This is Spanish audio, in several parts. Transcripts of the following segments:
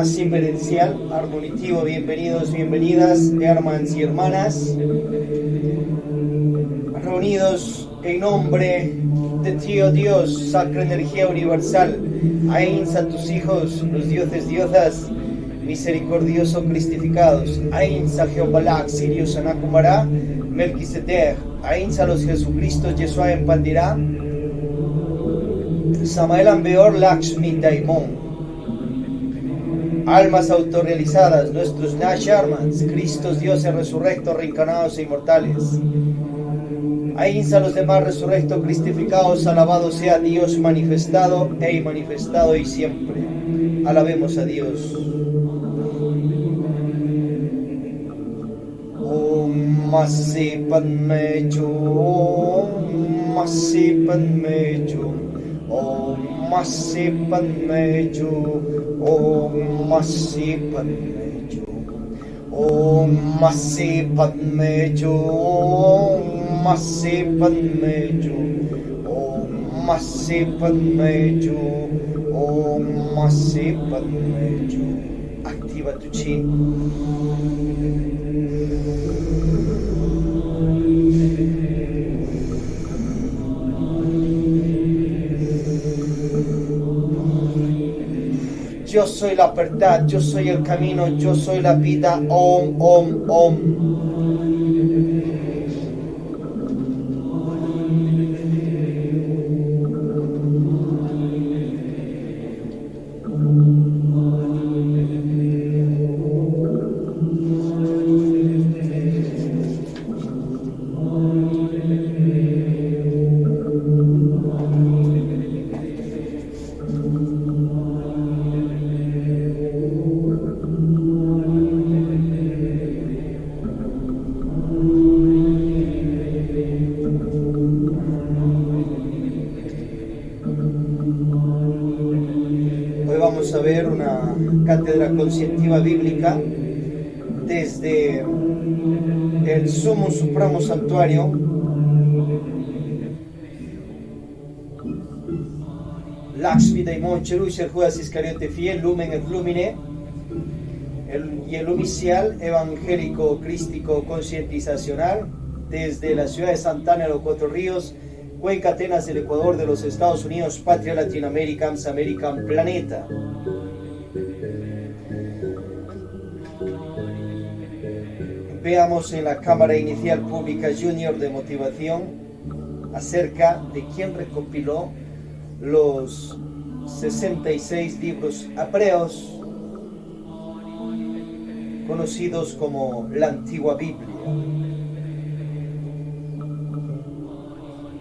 Asistencial, armonitivo, bienvenidos, bienvenidas, hermanos y hermanas, reunidos en nombre de ti, oh Dios, Sacra Energía Universal, Ainsa tus hijos, los dioses, diosas, misericordioso cristificados, Ainsa Jeobalak, Sirius Anakumara, Melquisedec, Ainsa los Jesucristos, Yeshua en Pandirá, Samael Ambeor, Lakshmi Daimon. Almas autorrealizadas, nuestros Nasharmans, Cristos, dioses resurrectos, reencarnados e inmortales. Ainsa los demás resurrectos, cristificados, alabado sea Dios manifestado e manifestado y siempre. Alabemos a Dios. Om Masi Padme Hum, Masi Padme Hum, Om Masi Padme Hum, Om Masi Padme Hum, Om Masi Padme Hum, Masi Padme Hum, Om Masi Padme Hum, Om Masi Padme Hum. Activa tu chi. Yo soy la verdad, yo soy el camino, yo soy la vida. Om, om, om. Vamos a ver una cátedra conscientiva bíblica desde el Sumo Supremo Santuario, Lakshmi Daimon Cherush, el Judas Iscariote fiel, Lumen et Lumine, y el Lumicial evangélico crístico concientizacional desde la ciudad de Santana de los Cuatro Ríos, Cuenca, Atenas del Ecuador, de los Estados Unidos, Patria Latinoamérica, American Planeta. Veamos en la Cámara Inicial Pública Junior de Motivación acerca de quién recopiló los 66 libros hebreos conocidos como la Antigua Biblia.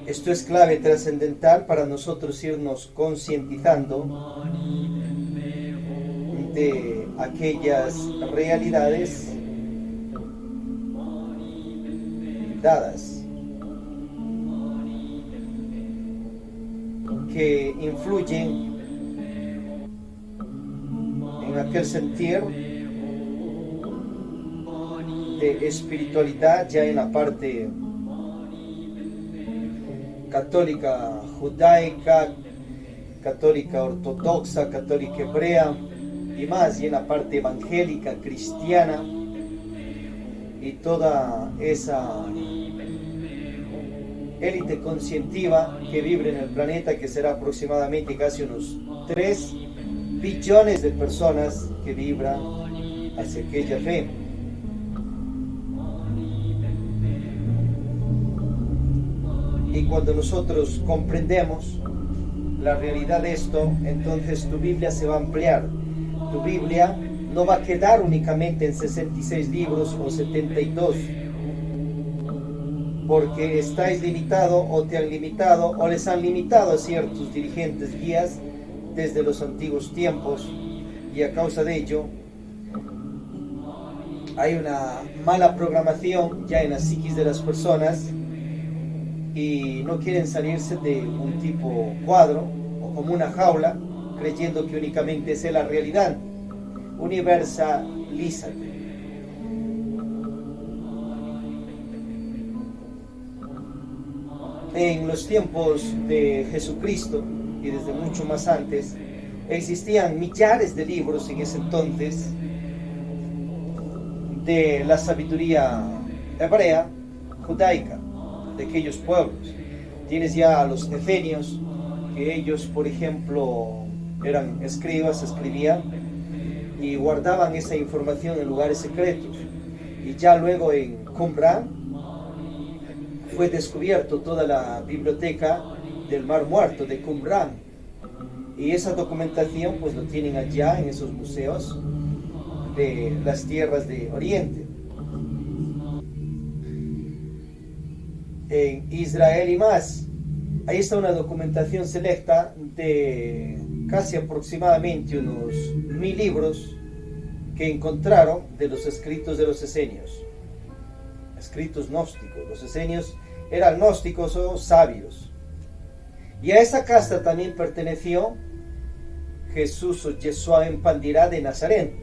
Esto es clave trascendental para nosotros irnos concientizando de aquellas realidades dadas que influyen en aquel sentir de espiritualidad ya en la parte católica judaica, católica ortodoxa, católica hebrea y más, y en la parte evangélica cristiana y toda esa élite conscientiva que vibra en el planeta, que será aproximadamente casi unos 3 billones de personas que vibran hacia aquella fe. Y cuando nosotros comprendemos la realidad de esto, entonces tu Biblia se va a ampliar. Tu Biblia no va a quedar únicamente en 66 libros o 72, porque estáis limitado o te han limitado o les han limitado a ciertos dirigentes guías desde los antiguos tiempos, y a causa de ello hay una mala programación ya en la psiquis de las personas y no quieren salirse de un tipo cuadro o como una jaula, creyendo que únicamente esa es la realidad. Universalízate. En los tiempos de Jesucristo y desde mucho más antes, existían millares de libros en ese entonces de la sabiduría hebrea, judaica, de aquellos pueblos. Tienes ya a los efenios, que ellos, por ejemplo, eran escribas, escribían y guardaban esa información en lugares secretos. Y ya luego en Qumran fue descubierto toda la biblioteca del Mar Muerto de Qumran, y esa documentación pues lo tienen allá en esos museos de las tierras de Oriente. En Israel y más, ahí está una documentación selecta de casi aproximadamente unos 1000 libros que encontraron de los escritos de los esenios, escritos gnósticos. Los esenios eran gnósticos o sabios, y a esa casta también perteneció Jesús o Yeshua en Pandirá de Nazaret.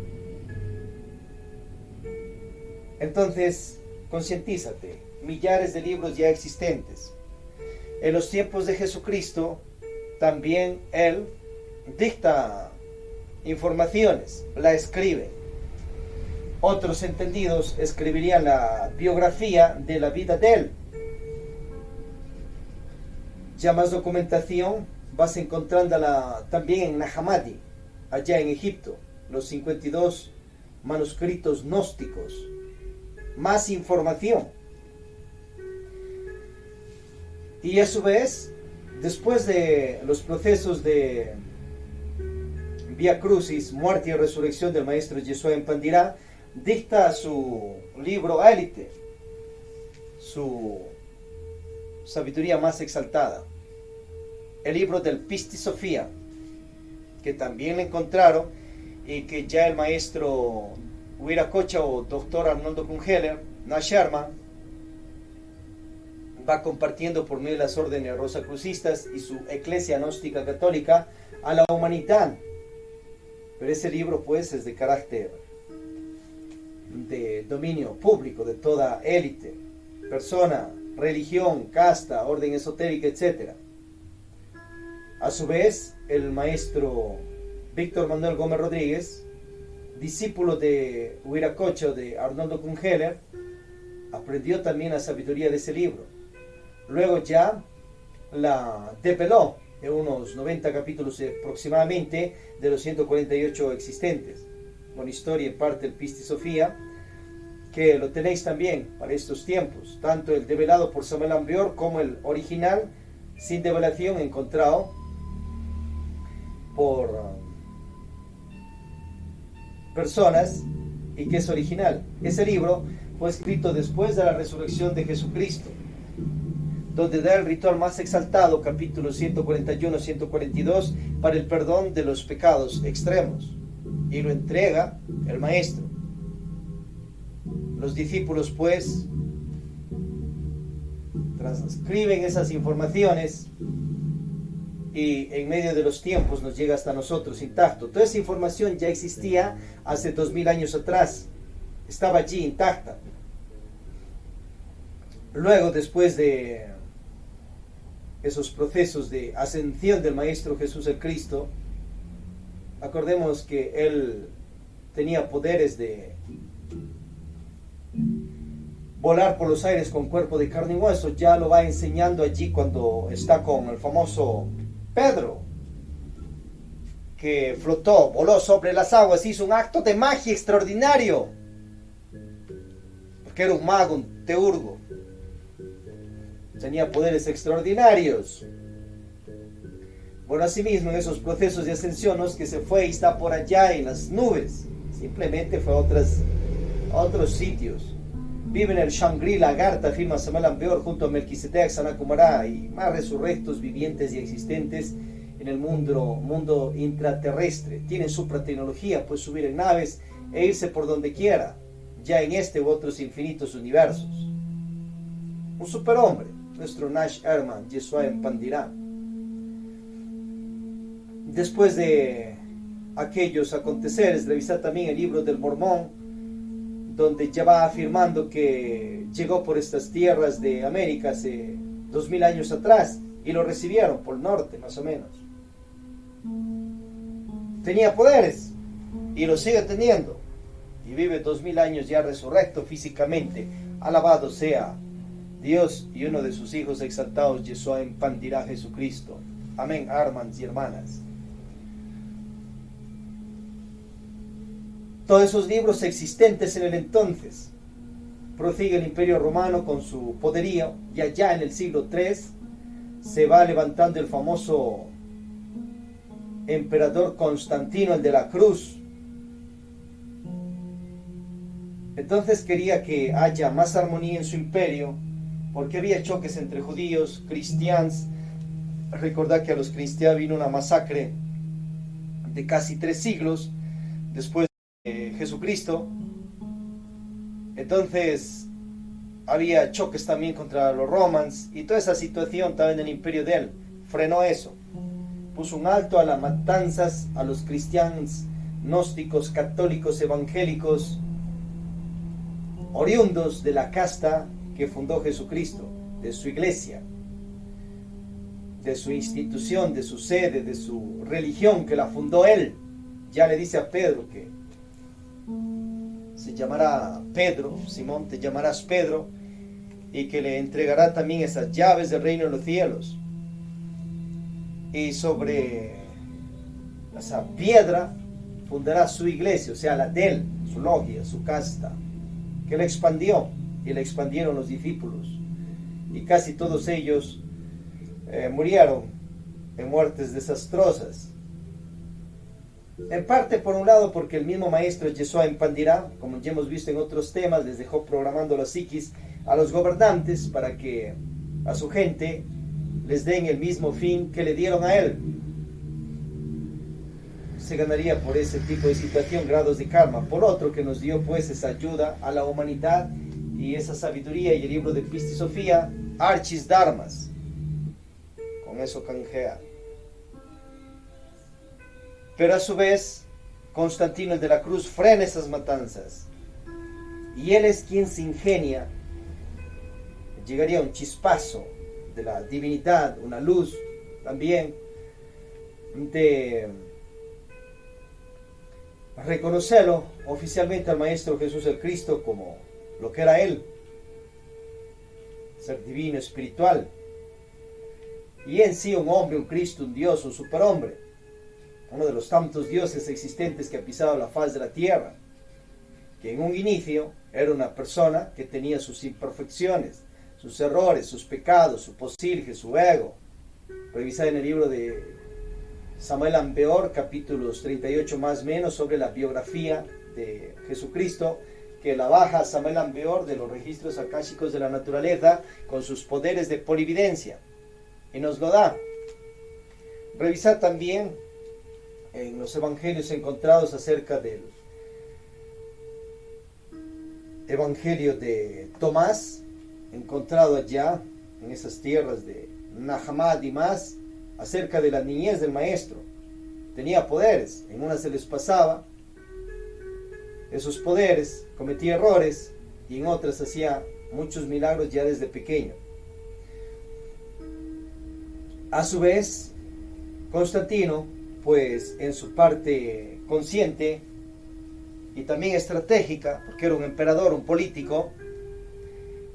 Entonces, concientízate, millares de libros ya existentes. En los tiempos de Jesucristo, también Él dicta informaciones, la escribe. Otros entendidos escribirían la biografía de la vida de Él. Ya más documentación vas encontrándola también en Nahamadi, allá en Egipto, los 52 manuscritos gnósticos. Más información. Y a su vez, después de los procesos de Vía Crucis, muerte y resurrección del maestro Yeshua en Pandirá, dicta su libro élite, su sabiduría más exaltada, el libro del Pisti Sofía, que también le encontraron y que ya el maestro Huiracocha o doctor Arnoldo Kungeler, Nash Sherman, va compartiendo por medio de las órdenes rosacrucistas y su Iglesia Gnóstica Católica a la humanidad. Pero ese libro pues es de carácter de dominio público de toda élite, persona, religión, casta, orden esotérica, etc. A su vez, el maestro Víctor Manuel Gómez Rodríguez, discípulo de Huiracocha de Arnoldo Kungeler, aprendió también la sabiduría de ese libro. Luego ya la develó en unos 90 capítulos aproximadamente de los 148 existentes, con historia en parte del Pisti Sofía, que lo tenéis también para estos tiempos, tanto el develado por Samuel Ambior como el original sin develación encontrado por personas y que es original. Ese libro fue escrito después de la resurrección de Jesucristo, donde da el ritual más exaltado, capítulos 141-142, para el perdón de los pecados extremos, y lo entrega el maestro. Los discípulos pues transcriben esas informaciones y en medio de los tiempos nos llega hasta nosotros intacto. Toda esa información ya existía hace 2000 años atrás, estaba allí intacta. Luego, después de esos procesos de ascensión del Maestro Jesús el Cristo, acordemos que Él tenía poderes de volar por los aires con cuerpo de carne y hueso. Ya lo va enseñando allí cuando está con el famoso Pedro, que flotó, voló sobre las aguas, hizo un acto de magia extraordinario, porque era un mago, un teurgo, tenía poderes extraordinarios. Bueno, asimismo en esos procesos de ascensión no es que se fue y está por allá en las nubes, simplemente fue a otros sitios. Vive en el Shangri-La Lagarta, afirma Samuel Ambeor, junto a Melquisedec, Sanacumará y más resurrectos vivientes y existentes en el mundo intraterrestre. Tienen supratecnología, puede subir en naves e irse por donde quiera, ya en este u otros infinitos universos. Un superhombre, nuestro Nash Herman, Yeshua en Pandirá. Después de aquellos aconteceres, revisar también el libro del Mormón, donde ya va afirmando que llegó por estas tierras de América hace 2000 años atrás y lo recibieron por el norte, más o menos. tenía poderes y lo sigue teniendo. Y vive 2000 años ya resurrecto físicamente. Alabado sea Dios y uno de sus hijos exaltados, Yeshua en Pandirá Jesucristo. Amén, hermanos y hermanas. Todos esos libros existentes en el entonces. Prosigue el Imperio Romano con su poderío, y allá en el siglo III se va levantando el famoso emperador Constantino, el de la cruz. Entonces quería que haya más armonía en su imperio, porque había choques entre judíos, cristianos. Recordad que a los cristianos vino una masacre de casi 3 siglos después de Jesucristo. Entonces había choques también contra los romanos, y toda esa situación también en el imperio de él frenó eso. Puso un alto a las matanzas a los cristianos, gnósticos, católicos, evangélicos, oriundos de la casta que fundó Jesucristo, de su iglesia, de su institución, de su sede, de su religión que la fundó él. Ya le dice a Pedro que se llamará Pedro, Simón, te llamarás Pedro, y que le entregará también esas llaves del reino de los cielos. Y sobre esa piedra fundará su iglesia, o sea, la de él, su logia, su casta, que la expandió, y la expandieron los discípulos, y casi todos ellos murieron en muertes desastrosas. En parte, por un lado, porque el mismo maestro Yeshua en Pandirá, como ya hemos visto en otros temas, les dejó programando la psiquis a los gobernantes para que a su gente les den el mismo fin que le dieron a él. Se ganaría por ese tipo de situación grados de karma. Por otro, que nos dio pues esa ayuda a la humanidad y esa sabiduría, y el libro de Pisti Sofía, Archis Dharmas. Con eso canjea. Pero a su vez, Constantino el de la Cruz frena esas matanzas. Y él es quien se ingenia. Llegaría un chispazo de la divinidad, una luz también, de reconocerlo oficialmente al Maestro Jesús el Cristo como lo que era él, ser divino, espiritual, y en sí un hombre, un Cristo, un Dios, un superhombre, uno de los tantos dioses existentes que ha pisado la faz de la tierra, que en un inicio era una persona que tenía sus imperfecciones, sus errores, sus pecados, su posilge, su ego. Revisad en el libro de Samuel Ampeor, capítulos 38 más o menos, sobre la biografía de Jesucristo, que la baja Samuel Ampeor de los registros akáshicos de la naturaleza con sus poderes de polividencia, y nos lo da. Revisad también en los evangelios encontrados acerca del evangelio de Tomás, encontrado allá en esas tierras de Nahamad y más, acerca de la niñez del maestro. Tenía poderes, en una se les pasaba esos poderes, cometía errores, y en otras hacía muchos milagros ya desde pequeño. A su vez, Constantino, pues en su parte consciente y también estratégica, porque era un emperador, un político,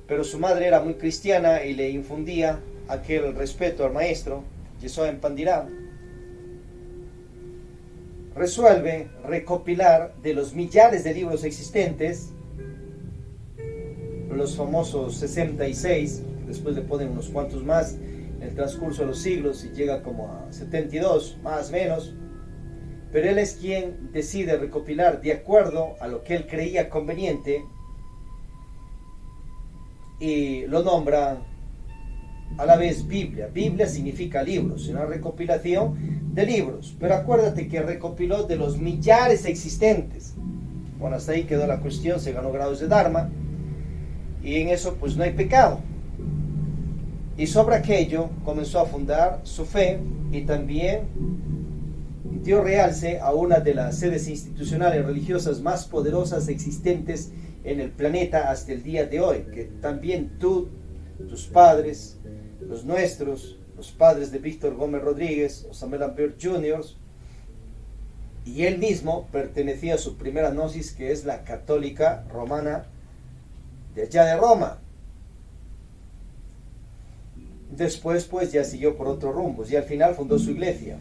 pero su madre era muy cristiana y le infundía aquel respeto al maestro, Yeshua en Pandirá, resuelve recopilar de los millares de libros existentes, los famosos 66, después le ponen unos cuantos más en el transcurso de los siglos y llega como a 72, más o menos, pero él es quien decide recopilar de acuerdo a lo que él creía conveniente, y lo nombra a la vez Biblia. Biblia significa libros, una recopilación de libros, pero acuérdate que recopiló de los millares existentes. Bueno, hasta ahí quedó la cuestión, se ganó grados de Dharma, y en eso pues no hay pecado. Y sobre aquello comenzó a fundar su fe, y también dio realce a una de las sedes institucionales religiosas más poderosas existentes en el planeta hasta el día de hoy, que también tú, tus padres, los nuestros, los padres de Víctor Gómez Rodríguez o Samuel Ampeor Jr., Y él mismo pertenecía a su primera gnosis, que es la católica romana de allá de Roma. Después pues ya siguió por otros rumbos y al final fundó su iglesia.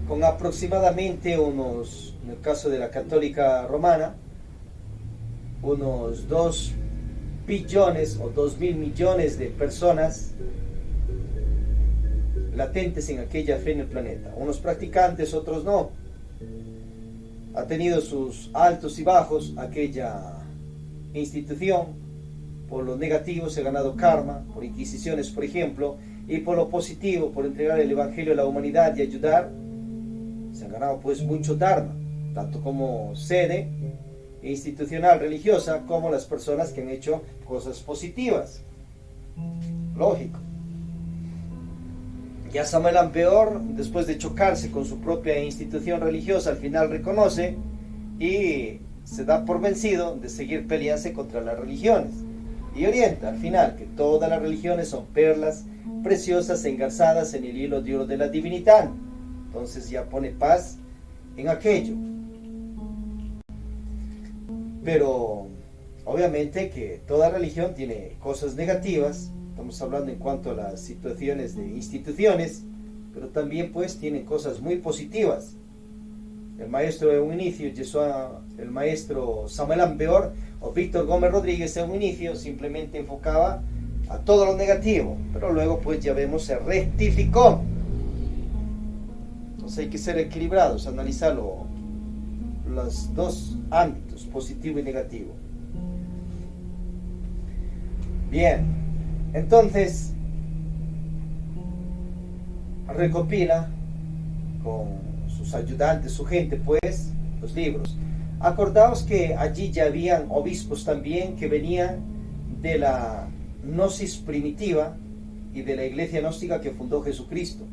Con aproximadamente unos, en el caso de la católica romana, unos 2 billones o 2.000 millones de personas latentes en aquella fe en el planeta. Unos practicantes, otros no. Ha tenido sus altos y bajos aquella institución. Por lo negativo se ha ganado karma, por inquisiciones por ejemplo, y por lo positivo, por entregar el evangelio a la humanidad y ayudar, se han ganado pues mucho dharma, tanto como sede institucional religiosa como las personas que han hecho cosas positivas. Lógico. Ya Samuel Ampeor, después de chocarse con su propia institución religiosa, al final reconoce y se da por vencido de seguir peleándose contra las religiones y orienta al final que todas las religiones son perlas preciosas engarzadas en el hilo de oro de la divinidad. Entonces ya pone paz en aquello. Pero obviamente que toda religión tiene cosas negativas. Estamos hablando en cuanto a las situaciones de instituciones, pero también pues tienen cosas muy positivas. El maestro de un inicio, el maestro Samuel Ampeor o Víctor Gómez Rodríguez en un inicio simplemente enfocaba a todo lo negativo, pero luego pues ya vemos se rectificó. Entonces hay que ser equilibrados, analizar los dos ámbitos, positivo y negativo. Bien, entonces recopila con sus ayudantes, su gente pues, los libros. Acordaos que allí ya habían obispos también que venían de la gnosis primitiva y de la iglesia gnóstica que fundó Jesucristo.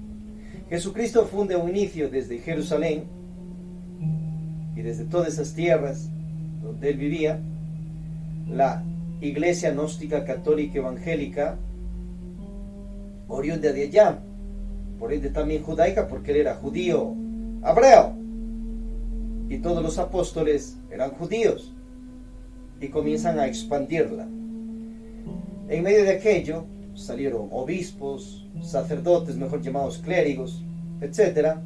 Jesucristo funda un inicio desde Jerusalén y desde todas esas tierras donde él vivía, la iglesia gnóstica católica evangélica oriunda de allá, por ende también judaica, porque él era judío hebreo y todos los apóstoles eran judíos, y comienzan a expandirla. En medio de aquello salieron obispos, sacerdotes, mejor llamados clérigos, etc.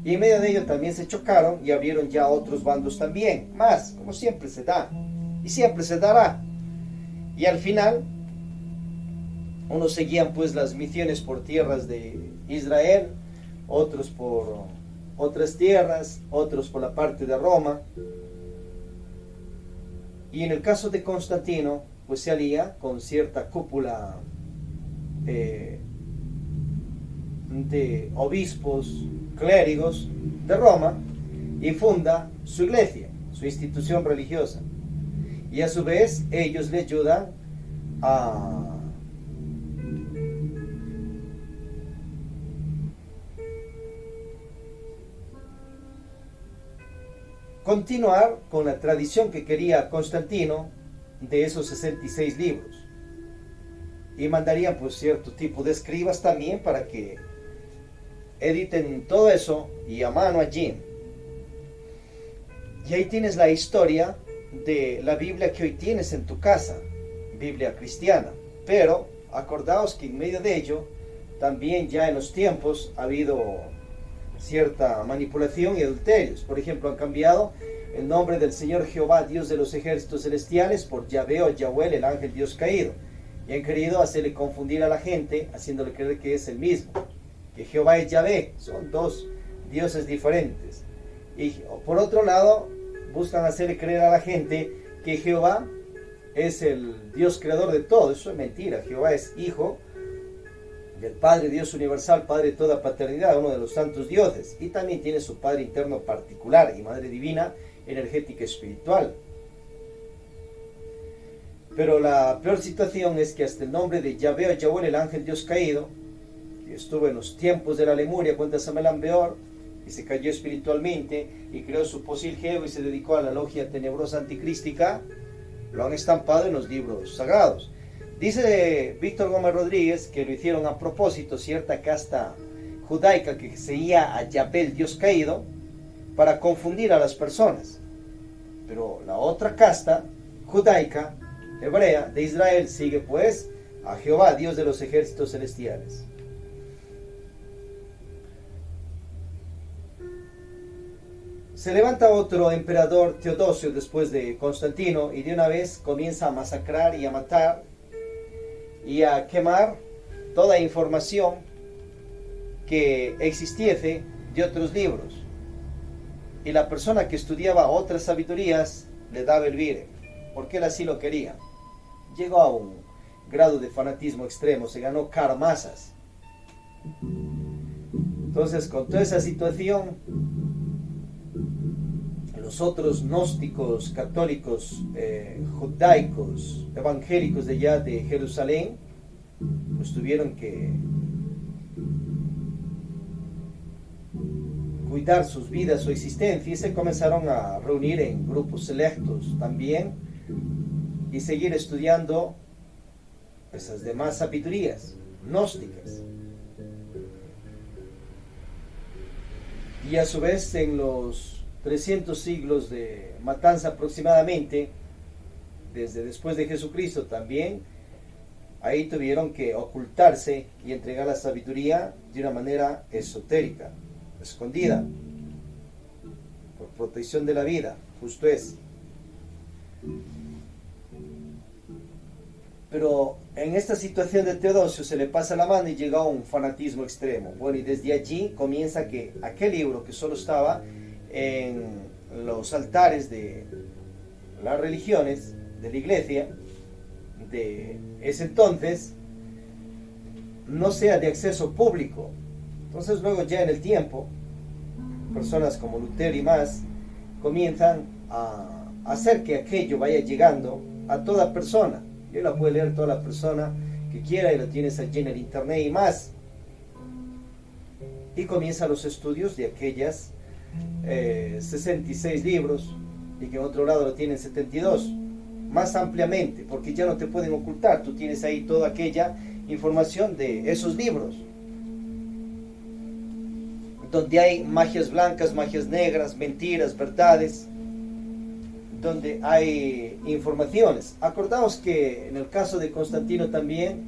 Y en medio de ello también se chocaron y abrieron ya otros bandos también, más, como siempre se da, y siempre se dará. Y al final, unos seguían pues las misiones por tierras de Israel, otros por otras tierras, otros por la parte de Roma. Y en el caso de Constantino, pues se alía con cierta cúpula de obispos, clérigos de Roma, y funda su iglesia, su institución religiosa. Y a su vez ellos le ayudan a continuar con la tradición que quería Constantino de esos 66 libros. Y mandarían pues cierto tipo de escribas también para que editen todo eso y a mano allí. Y ahí tienes la historia de la Biblia que hoy tienes en tu casa, Biblia cristiana. Pero acordaos que en medio de ello también ya en los tiempos ha habido cierta manipulación y adulterios. Por ejemplo, han cambiado el nombre del Señor Jehová, Dios de los ejércitos celestiales, por Yahvé o Yahweh, el ángel Dios caído. Y han querido hacerle confundir a la gente, haciéndole creer que es el mismo, que Jehová es Yahvé. Son dos dioses diferentes. Y por otro lado, buscan hacerle creer a la gente que Jehová es el Dios creador de todo. Eso es mentira. Jehová es hijo del Padre Dios universal, Padre de toda paternidad, uno de los santos dioses, y también tiene su Padre interno particular y Madre divina, energética espiritual. Pero la peor situación es que hasta el nombre de Yahvé o Yahweh, el ángel Dios caído, que estuvo en los tiempos de la Lemuria, cuenta Samuel Ampeor, y se cayó espiritualmente y creó su posilgeo y se dedicó a la logia tenebrosa anticrística, lo han estampado en los libros sagrados. Dice Víctor Gómez Rodríguez que lo hicieron a propósito cierta casta judaica que seguía a Yahvé, el Dios caído, para confundir a las personas. Pero la otra casta judaica, hebrea, de Israel, sigue pues a Jehová, Dios de los ejércitos celestiales. Se levanta otro emperador, Teodosio, después de Constantino, y de una vez comienza a masacrar y a matar y a quemar toda información que existiese de otros libros. Y la persona que estudiaba otras sabidurías le daba el vire, porque él así lo quería. Llegó a un grado de fanatismo extremo, se ganó masas. Entonces, con toda esa situación, los otros gnósticos, católicos, judaicos, evangélicos de allá de Jerusalén, pues tuvieron que cuidar sus vidas, su existencia, y se comenzaron a reunir en grupos selectos también y seguir estudiando esas demás sabidurías gnósticas. Y a su vez, en los 300 siglos de matanza aproximadamente, desde después de Jesucristo también, ahí tuvieron que ocultarse y entregar la sabiduría de una manera esotérica, escondida, por protección de la vida, justo es. Pero en esta situación de Teodosio se le pasa la mano y llega a un fanatismo extremo. Bueno, y desde allí comienza que aquel libro que solo estaba en los altares de las religiones de la iglesia de ese entonces no sea de acceso público. Entonces luego ya en el tiempo personas como Lutero y más comienzan a hacer que aquello vaya llegando a toda persona, y la puede leer toda la persona que quiera, y lo tienes allí en el internet y más, y comienzan los estudios de aquellas 66 libros, y que en otro lado lo tienen 72, más ampliamente, porque ya no te pueden ocultar, tú tienes ahí toda aquella información de esos libros, donde hay magias blancas, magias negras, mentiras, verdades, donde hay informaciones. Acordaos que en el caso de Constantino también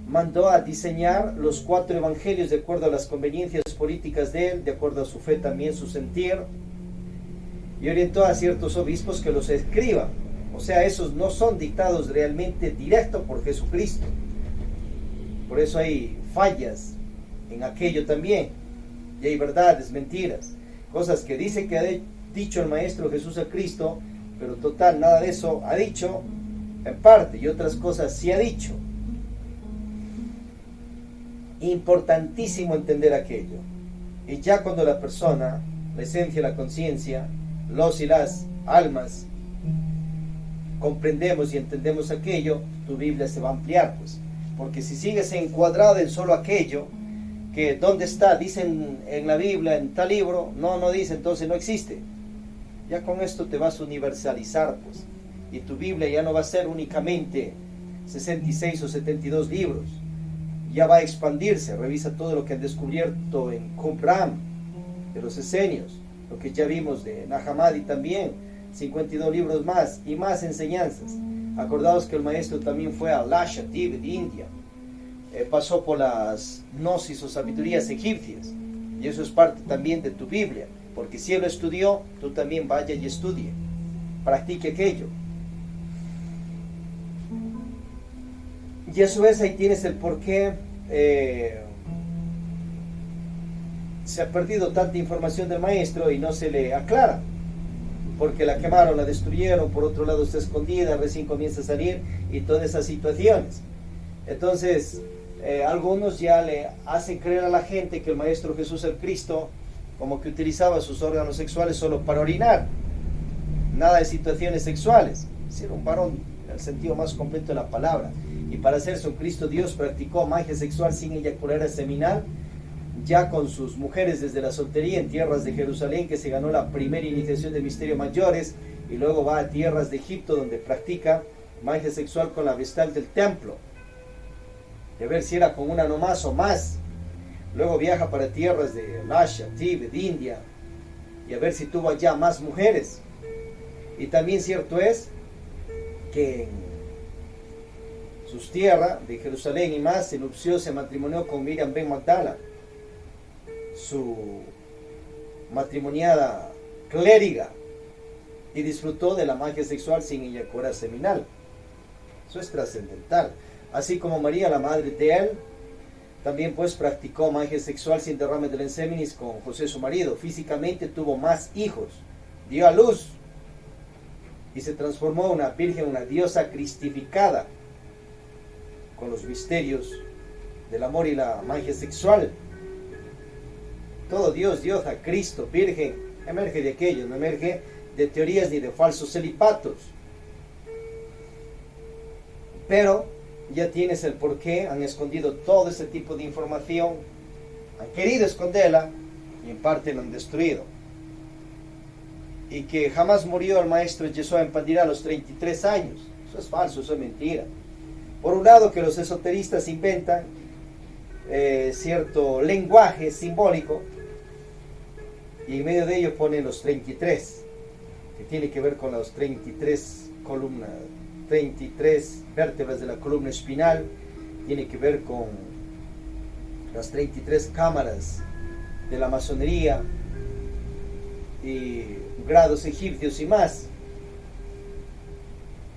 mandó a diseñar los 4 evangelios de acuerdo a las conveniencias políticas de él, de acuerdo a su fe también, su sentir, y orientó a ciertos obispos que los escriban. O sea, esos no son dictados realmente directo por Jesucristo. Por eso hay fallas en aquello también. Y hay verdades, mentiras, cosas que dice que ha dicho el Maestro Jesús a Cristo, pero total, nada de eso ha dicho en parte, y otras cosas sí ha dicho. Importantísimo entender aquello. Y ya cuando la persona, la esencia, la conciencia, los y las almas, comprendemos y entendemos aquello, tu Biblia se va a ampliar, pues. Porque si sigues encuadrado en solo aquello, que dónde está, dicen en la Biblia, en tal libro, no dice, entonces no existe. Ya con esto te vas a universalizar, pues, y tu Biblia ya no va a ser únicamente 66 o 72 libros, ya va a expandirse. Revisa todo lo que han descubierto en Qumran, de los esenios, lo que ya vimos de Nag Hammadi también, 52 libros más, y más enseñanzas. Acordaos que el maestro también fue a Lakshadweep de India, pasó por las gnosis o sabidurías egipcias, y eso es parte también de tu Biblia, porque si él lo estudió, tú también vaya y estudie, practique aquello. Y a su vez ahí tienes el por qué se ha perdido tanta información del maestro y no se le aclara, porque la quemaron, la destruyeron, por otro lado está escondida, recién comienza a salir, y todas esas situaciones. Entonces algunos ya le hacen creer a la gente que el Maestro Jesús el Cristo como que utilizaba sus órganos sexuales solo para orinar, nada de situaciones sexuales. Era un varón en el sentido más completo de la palabra, y para hacerse un Cristo Dios practicó magia sexual sin eyacular seminal, ya con sus mujeres desde la soltería en tierras de Jerusalén, que se ganó la primera iniciación de misterios mayores, y luego va a tierras de Egipto donde practica magia sexual con la vestal del templo, de ver si era con una nomás o más. Luego viaja para tierras de Lasha, Tíbet, India, y a ver si tuvo allá más mujeres. Y también cierto es que en sus tierras de Jerusalén y más se nupció, se matrimonió con Miriam ben Magdala, su matrimoniada clériga, y disfrutó de la magia sexual sin eyacular seminal. Eso es trascendental. Así como María, la madre de él, también pues practicó magia sexual sin derrame del enseminis con José su marido. Físicamente tuvo más hijos, dio a luz y se transformó en una virgen, una diosa cristificada con los misterios del amor y la magia sexual. Todo Dios, diosa, Cristo, virgen, emerge de aquello, no emerge de teorías ni de falsos celibatos. Pero ya tienes el por qué han escondido todo ese tipo de información, han querido esconderla y en parte la han destruido. Y que jamás murió el maestro Yeshua en Pandira a los 33 años. Eso es falso, eso es mentira. Por un lado, que los esoteristas inventan cierto lenguaje simbólico y en medio de ello ponen los 33, que tiene que ver con las 33 columnas, 33 vértebras de la columna espinal, tiene que ver con las 33 cámaras de la masonería y grados egipcios y más.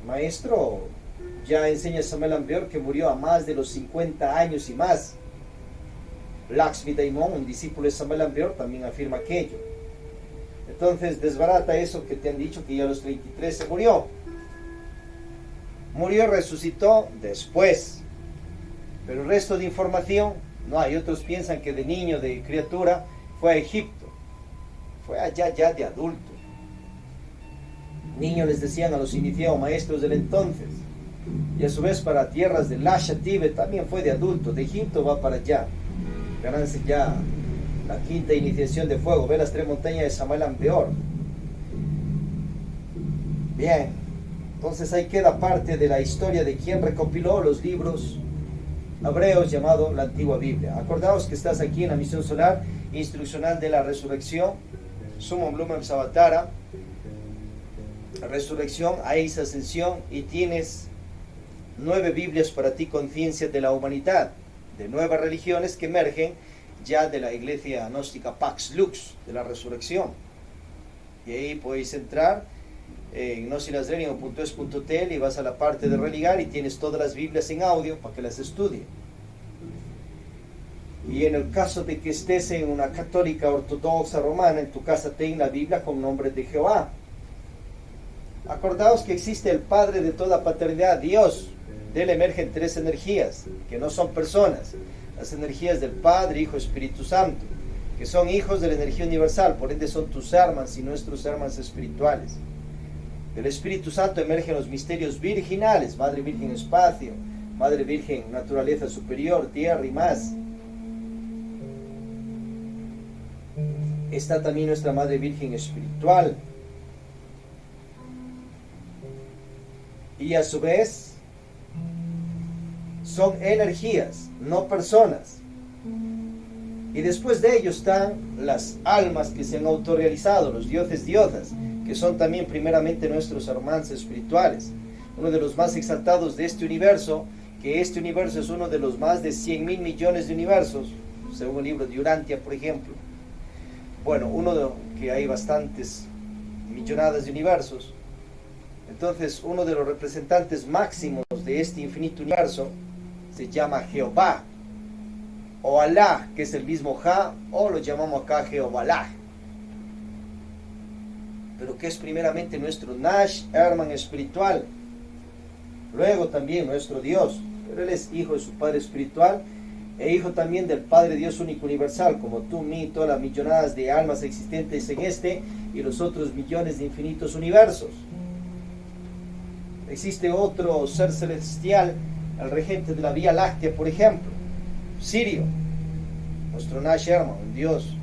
Maestro ya enseña Samuel Ambeor que murió a más de los 50 años y más. Lakshmi Daimon, un discípulo de Samuel Ambeor, también afirma aquello. Entonces desbarata eso que te han dicho que ya a los 33 se murió. Murió y resucitó después. Pero el resto de información no hay. Otros piensan que de niño, de criatura, fue a Egipto. Fue allá ya de adulto. Niños les decían a los iniciados maestros del entonces. Y a su vez para tierras de Lasha, Tíbet, también fue de adulto. De Egipto va para allá. Ganarse ya la quinta iniciación de fuego. Ve las 3 montañas de Samuel Ambeor. Bien. Entonces ahí queda parte de la historia de quien recopiló los libros hebreos llamado la Antigua Biblia. Acordaos que estás aquí en la misión solar instruccional de la resurrección, Sumum Lumen Sabatara, resurrección, Eis ascensión, y tienes 9 Biblias para ti, conciencia de la humanidad, de nuevas religiones que emergen ya de la iglesia gnóstica Pax Lux, de la resurrección. Y ahí podéis entrar en gnosilasreligio.es.tel y vas a la parte de religar y tienes todas las Biblias en audio para que las estudie. Y en el caso de que estés en una católica ortodoxa romana, en tu casa ten la Biblia con nombre de Jehová. Acordaos que existe el Padre de toda paternidad, Dios. De él emergen 3 energías, que no son personas. Las energías del Padre, Hijo, Espíritu Santo, que son hijos de la energía universal, por ende son tus armas y nuestros armas espirituales. Del Espíritu Santo emergen los misterios virginales, Madre Virgen Espacio, Madre Virgen Naturaleza Superior, Tierra y más. Está también nuestra Madre Virgen Espiritual. Y a su vez, son energías, no personas. Y después de ello están las almas que se han autorrealizado, los dioses, diosas, que son también primeramente nuestros hermanos espirituales. Uno de los más exaltados de este universo, que este universo es uno de los más de 100.000 millones de universos, según el libro de Urantia, por ejemplo. Bueno, que hay bastantes millonadas de universos. Entonces, uno de los representantes máximos de este infinito universo se llama Jehová, o Alá, que es el mismo Ja, o lo llamamos acá Jehová, pero que es primeramente nuestro Nash, hermano espiritual, luego también nuestro Dios, pero Él es hijo de su Padre espiritual, e hijo también del Padre Dios único universal, como tú, mí, todas las millonadas de almas existentes en este, y los otros millones de infinitos universos. Existe otro ser celestial, el regente de la Vía Láctea, por ejemplo, Sirio, nuestro Nash hermano, el Dios.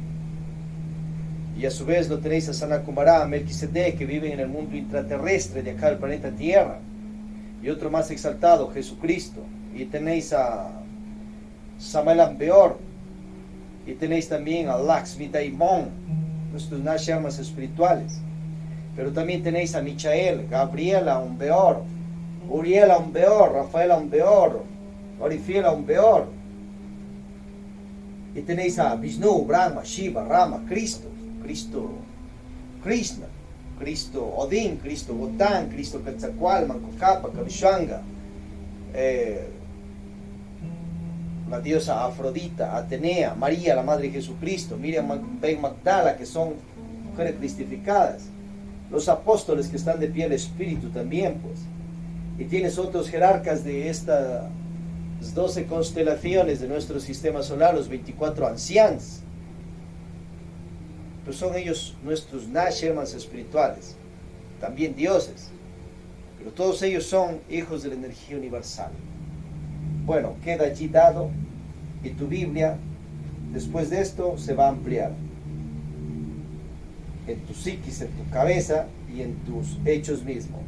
Y a su vez lo tenéis a Sanakumará, a Melquisedec, que viven en el mundo intraterrestre de acá del planeta Tierra. y otro más exaltado, Jesucristo. Y tenéis a Samael Ambeor, y tenéis también a Lakshmi Daimon, nuestros Nashamas espirituales. Pero también tenéis a Michael, Gabriela Ambeor, Uriel Ambeor, Rafael Ambeor, Orifiel Ambeor. Y tenéis a Vishnu, Brahma, Shiva, Rama, Cristo, Krishna, Cristo Odín, Cristo Botán, Cristo Quetzalcóatl, Mancocapa, Kavishanga, la diosa Afrodita, Atenea, María, la Madre de Jesucristo, Miriam Ben Magdala, que son mujeres cristificadas, los apóstoles que están de pie al Espíritu también, pues. Y tienes otros jerarcas de estas 12 constelaciones de nuestro sistema solar, los 24 ancianos. Pues son ellos nuestros Nashemans espirituales, también dioses, pero todos ellos son hijos de la energía universal. Bueno, queda allí dado, y tu Biblia, después de esto, se va a ampliar en tu psiquis, en tu cabeza y en tus hechos mismos.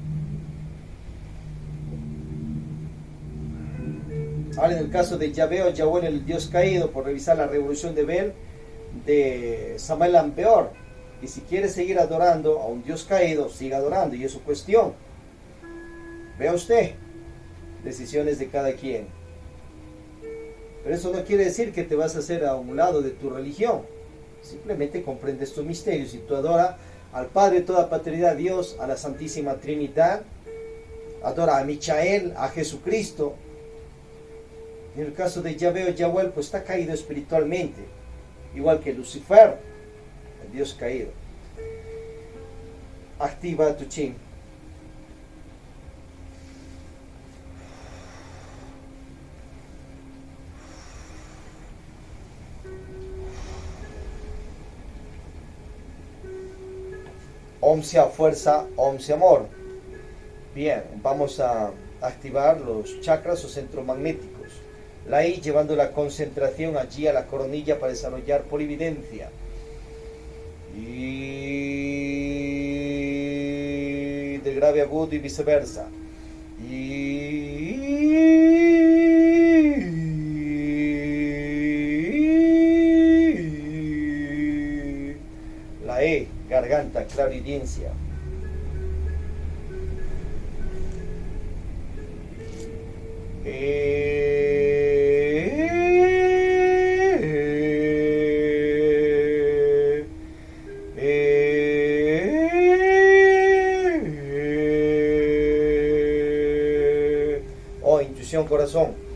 Ahora, en el caso de Yahvé o Yahweh, el Dios caído, por revisar la revolución de Bel, de Samael Ambeor, y si quiere seguir adorando a un Dios caído, siga adorando, y es su cuestión. Vea usted, decisiones de cada quien. Pero eso no quiere decir que te vas a hacer a un lado de tu religión. Simplemente comprende estos misterios y tú adora al Padre de toda paternidad, a Dios, a la Santísima Trinidad, adora a Michael, a Jesucristo. En el caso de Yahvé o Yahweh, pues está caído espiritualmente, igual que Lucifer, el Dios caído. Activa tu chin. Om sea fuerza, Om sea amor. Bien, vamos a activar los chakras o centros magnéticos. La I llevando la concentración allí a la coronilla para desarrollar polividencia. Y del grave agudo y viceversa. La E, garganta, clarividencia. Oh, intuición, corazón.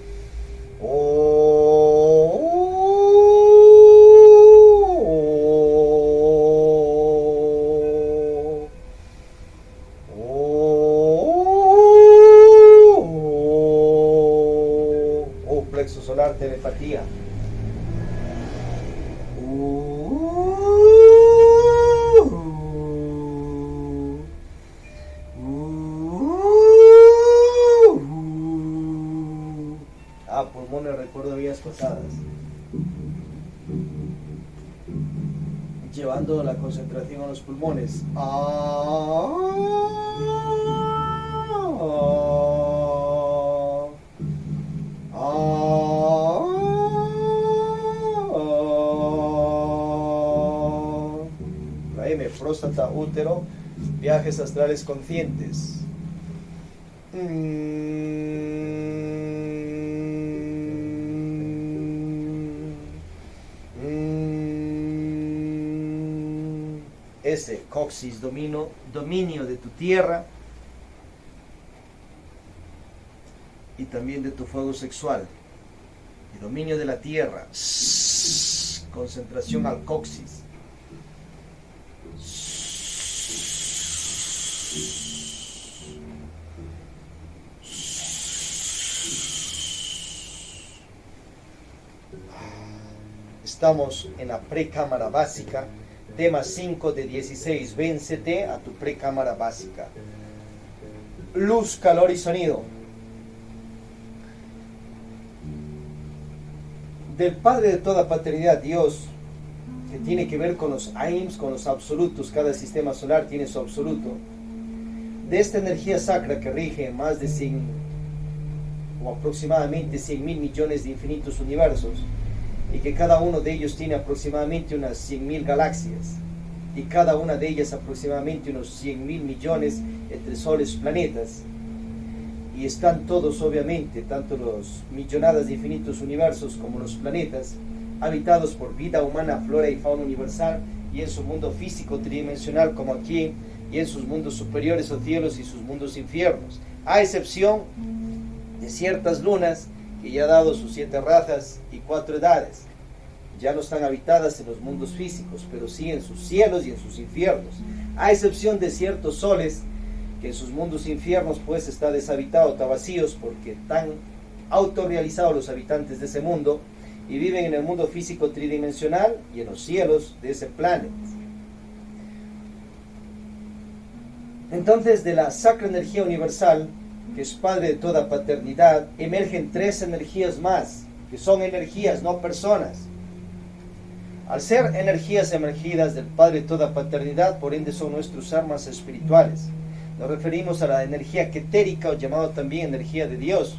Plexo solar, telepatía. Pulmones, recuerdo vías pasadas. Llevando la concentración a los pulmones. La M, próstata, útero, viajes astrales conscientes. S, coxis, dominio de tu tierra y también de tu fuego sexual. Y dominio de la tierra. Concentración al coxis. Estamos en la precámara básica. Tema 5 de 16. Véncete a tu precámara básica. Luz, calor y sonido. Del Padre de toda paternidad, Dios, que tiene que ver con los AIMS, con los absolutos. Cada sistema solar tiene su absoluto. de esta energía sacra que rige más de 100 o aproximadamente 100.000 millones de infinitos universos, y que cada uno de ellos tiene aproximadamente unas 100.000 galaxias, y cada una de ellas aproximadamente unos 100.000 millones entre soles, planetas, y están todos obviamente, tanto los millonadas de infinitos universos como los planetas, habitados por vida humana, flora y fauna universal, y en su mundo físico tridimensional como aquí, y en sus mundos superiores o cielos y sus mundos infiernos, a excepción de ciertas lunas que ya ha dado sus 7 razas y 4 edades. Ya no están habitadas en los mundos físicos, pero sí en sus cielos y en sus infiernos, a excepción de ciertos soles que en sus mundos infiernos pues está deshabitado, está vacíos, porque están autorrealizados los habitantes de ese mundo y viven en el mundo físico tridimensional y en los cielos de ese planeta. Entonces, de la sacra energía universal, que es padre de toda paternidad, emergen 3 energías más, que son energías, no personas. Al ser energías emergidas del padre de toda paternidad, por ende son nuestros armas espirituales. Nos referimos a la energía ketérica, o llamado también energía de Dios,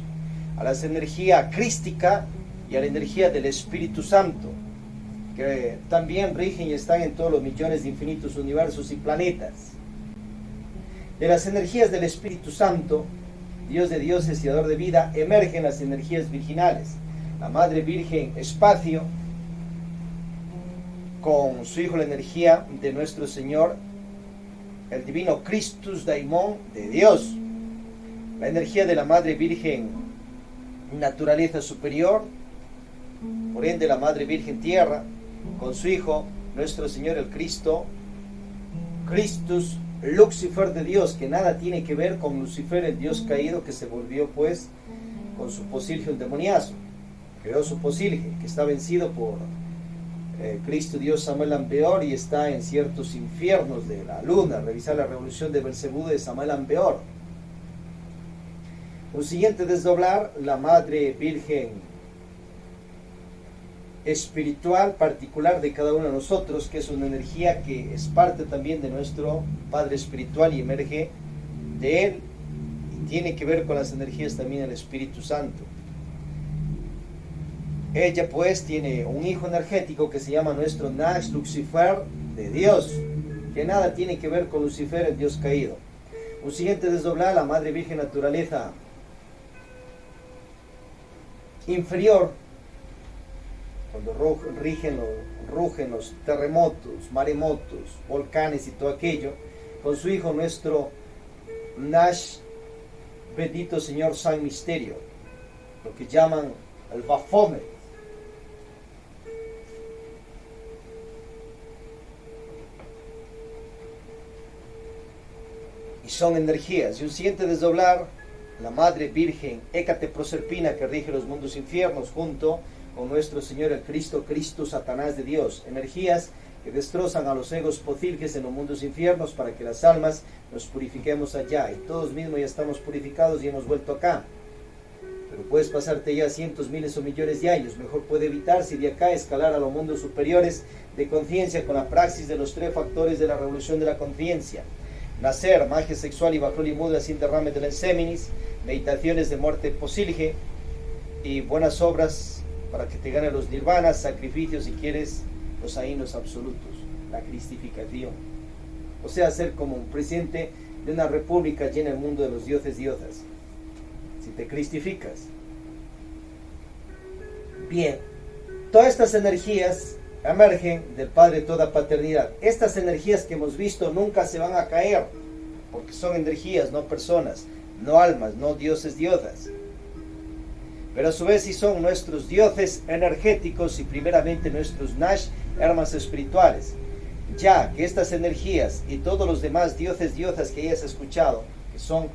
a la energía crística y a la energía del Espíritu Santo, que también rigen y están en todos los millones de infinitos universos y planetas. De las energías del Espíritu Santo, Dios de dioses y dador de vida, emergen las energías virginales. La Madre Virgen Espacio, con su Hijo la energía de nuestro Señor, el divino Christus Daimon de Dios. La energía de la Madre Virgen Naturaleza Superior, por ende la Madre Virgen Tierra, con su Hijo nuestro Señor el Cristo, Christus Lucifer de Dios, que nada tiene que ver con Lucifer, el Dios caído, que se volvió pues con su posilge un demoniazo, creó su posilge, que está vencido por Cristo Dios Samuel Ampeor, y está en ciertos infiernos de la luna. Revisar la revolución de Belcebú de Samuel Ampeor. Un siguiente desdoblar, la Madre Virgen espiritual particular de cada uno de nosotros, que es una energía que es parte también de nuestro Padre espiritual y emerge de él, y tiene que ver con las energías también del Espíritu Santo. Ella pues tiene un hijo energético que se llama nuestro Nash Lucifer de Dios, que nada tiene que ver con Lucifer, el Dios caído. Un siguiente desdoblar, la Madre Virgen Naturaleza inferior, cuando rugen los terremotos, maremotos, volcanes y todo aquello, con su Hijo nuestro Nash, bendito Señor San Misterio, lo que llaman el Baphomet. Y son energías. Y un siguiente desdoblar, la Madre Virgen Hécate Proserpina, que rige los mundos infiernos, junto con nuestro Señor el Cristo, Cristo Satanás de Dios. Energías que destrozan a los egos posilges en los mundos infiernos para que las almas nos purifiquemos allá. Y todos mismos ya estamos purificados y hemos vuelto acá. Pero puedes pasarte ya cientos, miles o millones de años. Mejor puede evitarse de acá escalar a los mundos superiores de conciencia con la praxis de los 3 factores de la revolución de la conciencia. Nacer, magia sexual y bajrol y mudra sin derrame de la enseminis, meditaciones de muerte posilge y buenas obras para que te ganen los nirvanas, sacrificios si quieres, los ainos absolutos, la cristificación. O sea, ser como un presidente de una república llena el mundo de los dioses y diosas. Si te cristificas. Bien, todas estas energías emergen del Padre de toda paternidad. Estas energías que hemos visto nunca se van a caer, porque son energías, no personas, no almas, no dioses, diosas. Pero a su vez sí son nuestros dioses energéticos y primeramente nuestros Nash, armas espirituales. Ya que estas energías y todos los demás dioses, diosas que hayas escuchado, que son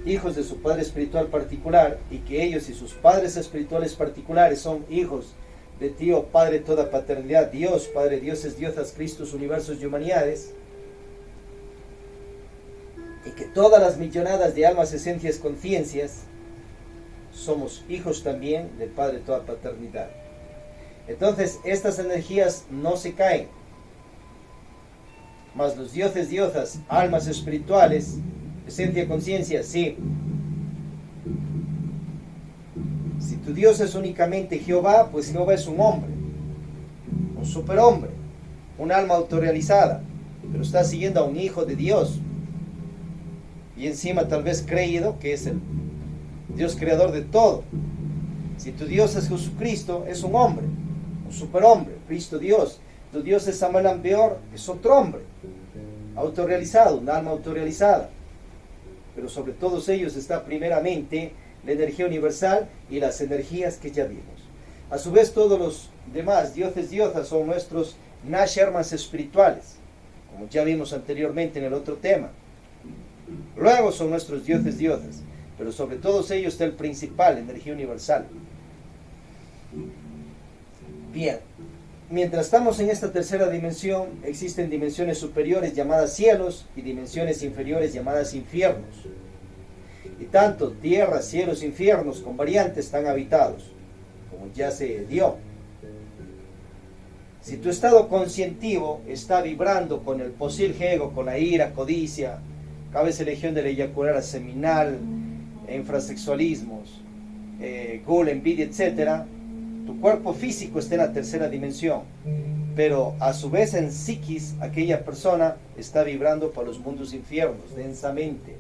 hijos de su Padre espiritual particular, y que ellos y sus padres espirituales particulares son hijos de Tío Padre toda paternidad, Dios, Padre, dioses, diosas, Cristos, universos y humanidades, y que todas las millonadas de almas, esencias, conciencias, somos hijos también del Padre toda paternidad. Entonces, estas energías no se caen, mas los dioses, diosas, almas espirituales, Esencia, conciencia, sí. Si tu Dios es únicamente Jehová, pues Jehová es un hombre, un superhombre, un alma autorrealizada, pero está siguiendo a un hijo de Dios. Y encima tal vez creído que es el Dios creador de todo. Si tu Dios es Jesucristo, es un hombre, un superhombre, Cristo Dios. Tu Dios es Samael Aun Weor, es otro hombre, autorrealizado, un alma autorrealizada. Pero sobre todos ellos está primeramente la energía universal y las energías que ya vimos. A su vez, todos los demás dioses, diosas, son nuestros Nashermas espirituales, como ya vimos anteriormente en el otro tema. Luego son nuestros dioses, diosas, pero sobre todos ellos está el principal, la energía universal. Bien, mientras estamos en esta tercera dimensión, existen dimensiones superiores llamadas cielos y dimensiones inferiores llamadas infiernos. Y tanto tierra, cielos, infiernos con variantes están habitados, como ya se dio. Si tu estado conscientivo está vibrando con el posil ego, con la ira, codicia, cabeza legión de la eyacular seminal, infrasexualismos, gula, envidia, etc., tu cuerpo físico está en la tercera dimensión, pero a su vez en psiquis aquella persona está vibrando por los mundos infiernos densamente.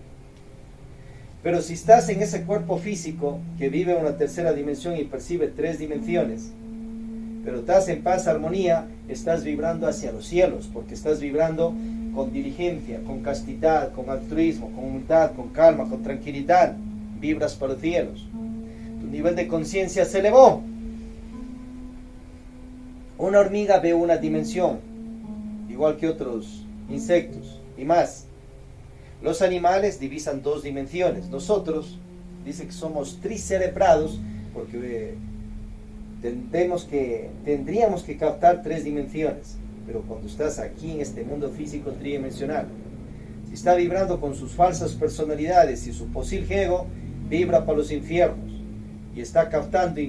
Pero si estás en ese cuerpo físico que vive en una tercera dimensión y percibe tres dimensiones, pero estás en paz, armonía, estás vibrando hacia los cielos, porque estás vibrando con diligencia, con castidad, con altruismo, con humildad, con calma, con tranquilidad, vibras para los cielos. Tu nivel de conciencia se elevó. Una hormiga ve una dimensión, igual que otros insectos, y más. Los animales divisan dos dimensiones. Nosotros, dice que somos tricerebrados, porque tendríamos que captar tres dimensiones. Pero cuando estás aquí en este mundo físico tridimensional, si está vibrando con sus falsas personalidades y su posil ego, vibra para los infiernos y está captando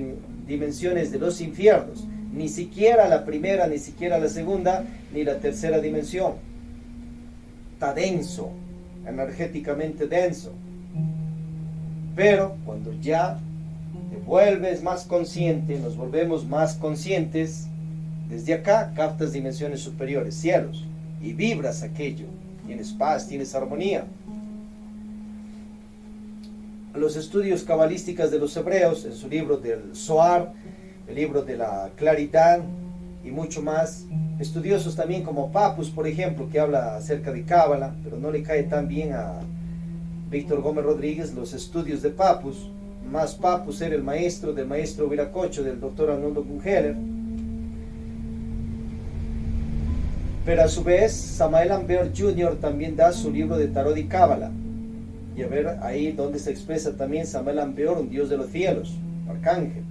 dimensiones de los infiernos. Ni siquiera la primera, ni siquiera la segunda, ni la tercera dimensión. Está denso, energéticamente denso. Pero cuando ya te vuelves más consciente, nos volvemos más conscientes, desde acá captas dimensiones superiores, cielos, y vibras aquello. Tienes paz, tienes armonía. Los estudios cabalísticos de los hebreos, en su libro del Zohar, el libro de la claridad y mucho más, estudiosos también como Papus, por ejemplo, que habla acerca de Cábala, pero no le cae tan bien a Víctor Gómez Rodríguez los estudios de Papus. Más Papus era el maestro del maestro Viracocha, del doctor Arnoldo Bungeler. Pero a su vez, Samael Aun Weor Jr. también da su libro de Tarot y Cábala. Y a ver ahí donde se expresa también Samael Aun Weor, un dios de los cielos, arcángel.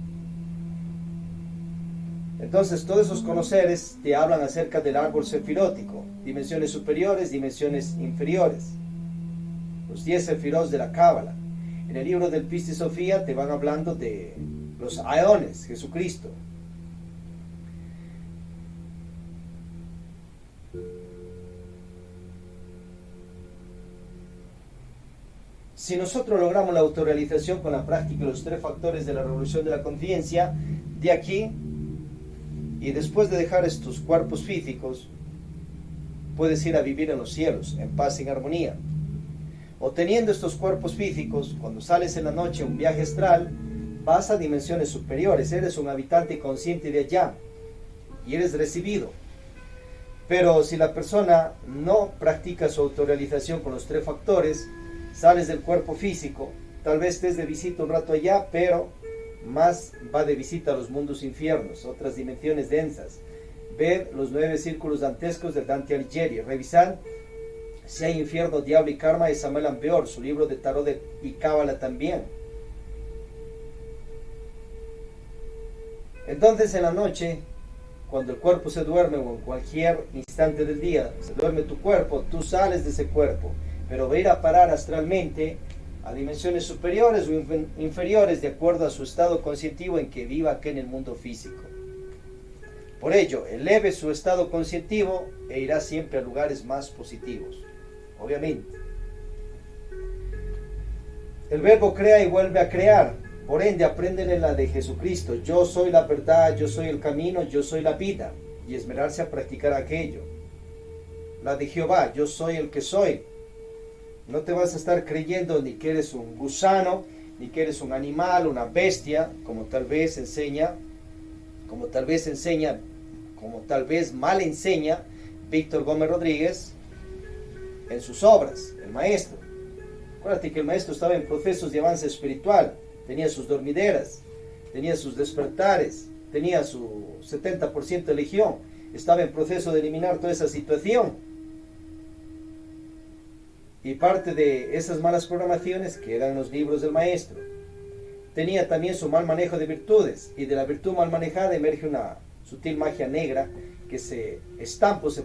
Entonces todos esos conoceres te hablan acerca del árbol sefirótico, dimensiones superiores, dimensiones inferiores, los 10 sefirot de la Cábala. En el libro del Piste Sofía te van hablando de los aeones, Jesucristo. Si nosotros logramos la autorrealización con la práctica de los tres factores de la revolución de la conciencia, de aquí y después de dejar estos cuerpos físicos, puedes ir a vivir en los cielos, en paz y en armonía. O teniendo estos cuerpos físicos, cuando sales en la noche a un viaje astral, vas a dimensiones superiores, eres un habitante consciente de allá y eres recibido. Pero si la persona no practica su autorrealización con los tres factores, sales del cuerpo físico, tal vez estés de visita un rato allá, pero más va de visita a los mundos infiernos, otras dimensiones densas. Ved los 9 círculos dantescos del Dante Alighieri. Revisad si hay infierno, diablo y karma de Samael Aun Weor, su libro de Tarot y Cábala también. Entonces en la noche, cuando el cuerpo se duerme o en cualquier instante del día se duerme tu cuerpo, tú sales de ese cuerpo, pero va a ir a parar astralmente a dimensiones superiores o inferiores de acuerdo a su estado conscientivo en que viva aquí en el mundo físico. Por ello, eleve su estado conscientivo e irá siempre a lugares más positivos, obviamente. El verbo crea y vuelve a crear. Por ende, apréndele la de Jesucristo. Yo soy la verdad, yo soy el camino, yo soy la vida. Y esmerarse a practicar aquello. La de Jehová, yo soy el que soy. No te vas a estar creyendo ni que eres un gusano, ni que eres un animal, una bestia, como tal vez mal enseña Víctor Gómez Rodríguez en sus obras, el maestro. Acuérdate que el maestro estaba en procesos de avance espiritual, tenía sus dormideras, tenía sus despertares, tenía su 70% de legión, estaba en proceso de eliminar toda esa situación. Y parte de esas malas programaciones quedan en los libros del maestro. Tenía también su mal manejo de virtudes, y de la virtud mal manejada emerge una sutil magia negra que se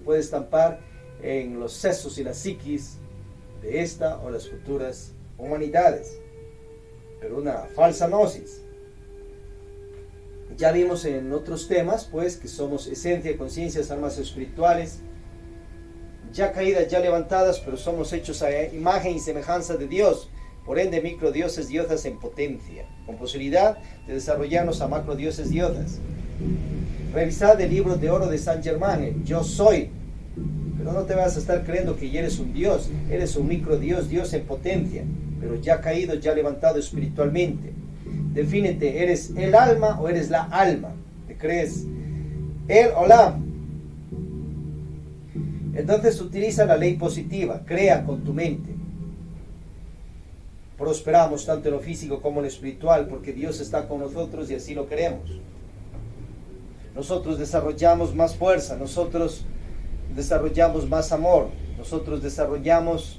puede estampar en los sesos y la psiquis de esta o las futuras humanidades. Pero una falsa gnosis. Ya vimos en otros temas, pues, que somos esencia, conciencias, almas espirituales, ya caídas, ya levantadas, pero somos hechos a imagen y semejanza de Dios. Por ende, microdioses, diosas en potencia, con posibilidad de desarrollarnos a macrodioses, diosas. Revisad el libro de oro de Saint Germain, el Yo Soy. Pero no te vas a estar creyendo que ya eres un Dios, eres un microdios, Dios en potencia, pero ya caído, ya levantado espiritualmente. Defínete, ¿eres el alma o eres la alma? ¿Te crees él o la? Entonces utiliza la ley positiva, crea con tu mente. Prosperamos tanto en lo físico como en lo espiritual, porque Dios está con nosotros y así lo queremos. Nosotros desarrollamos más fuerza, nosotros desarrollamos más amor, nosotros desarrollamos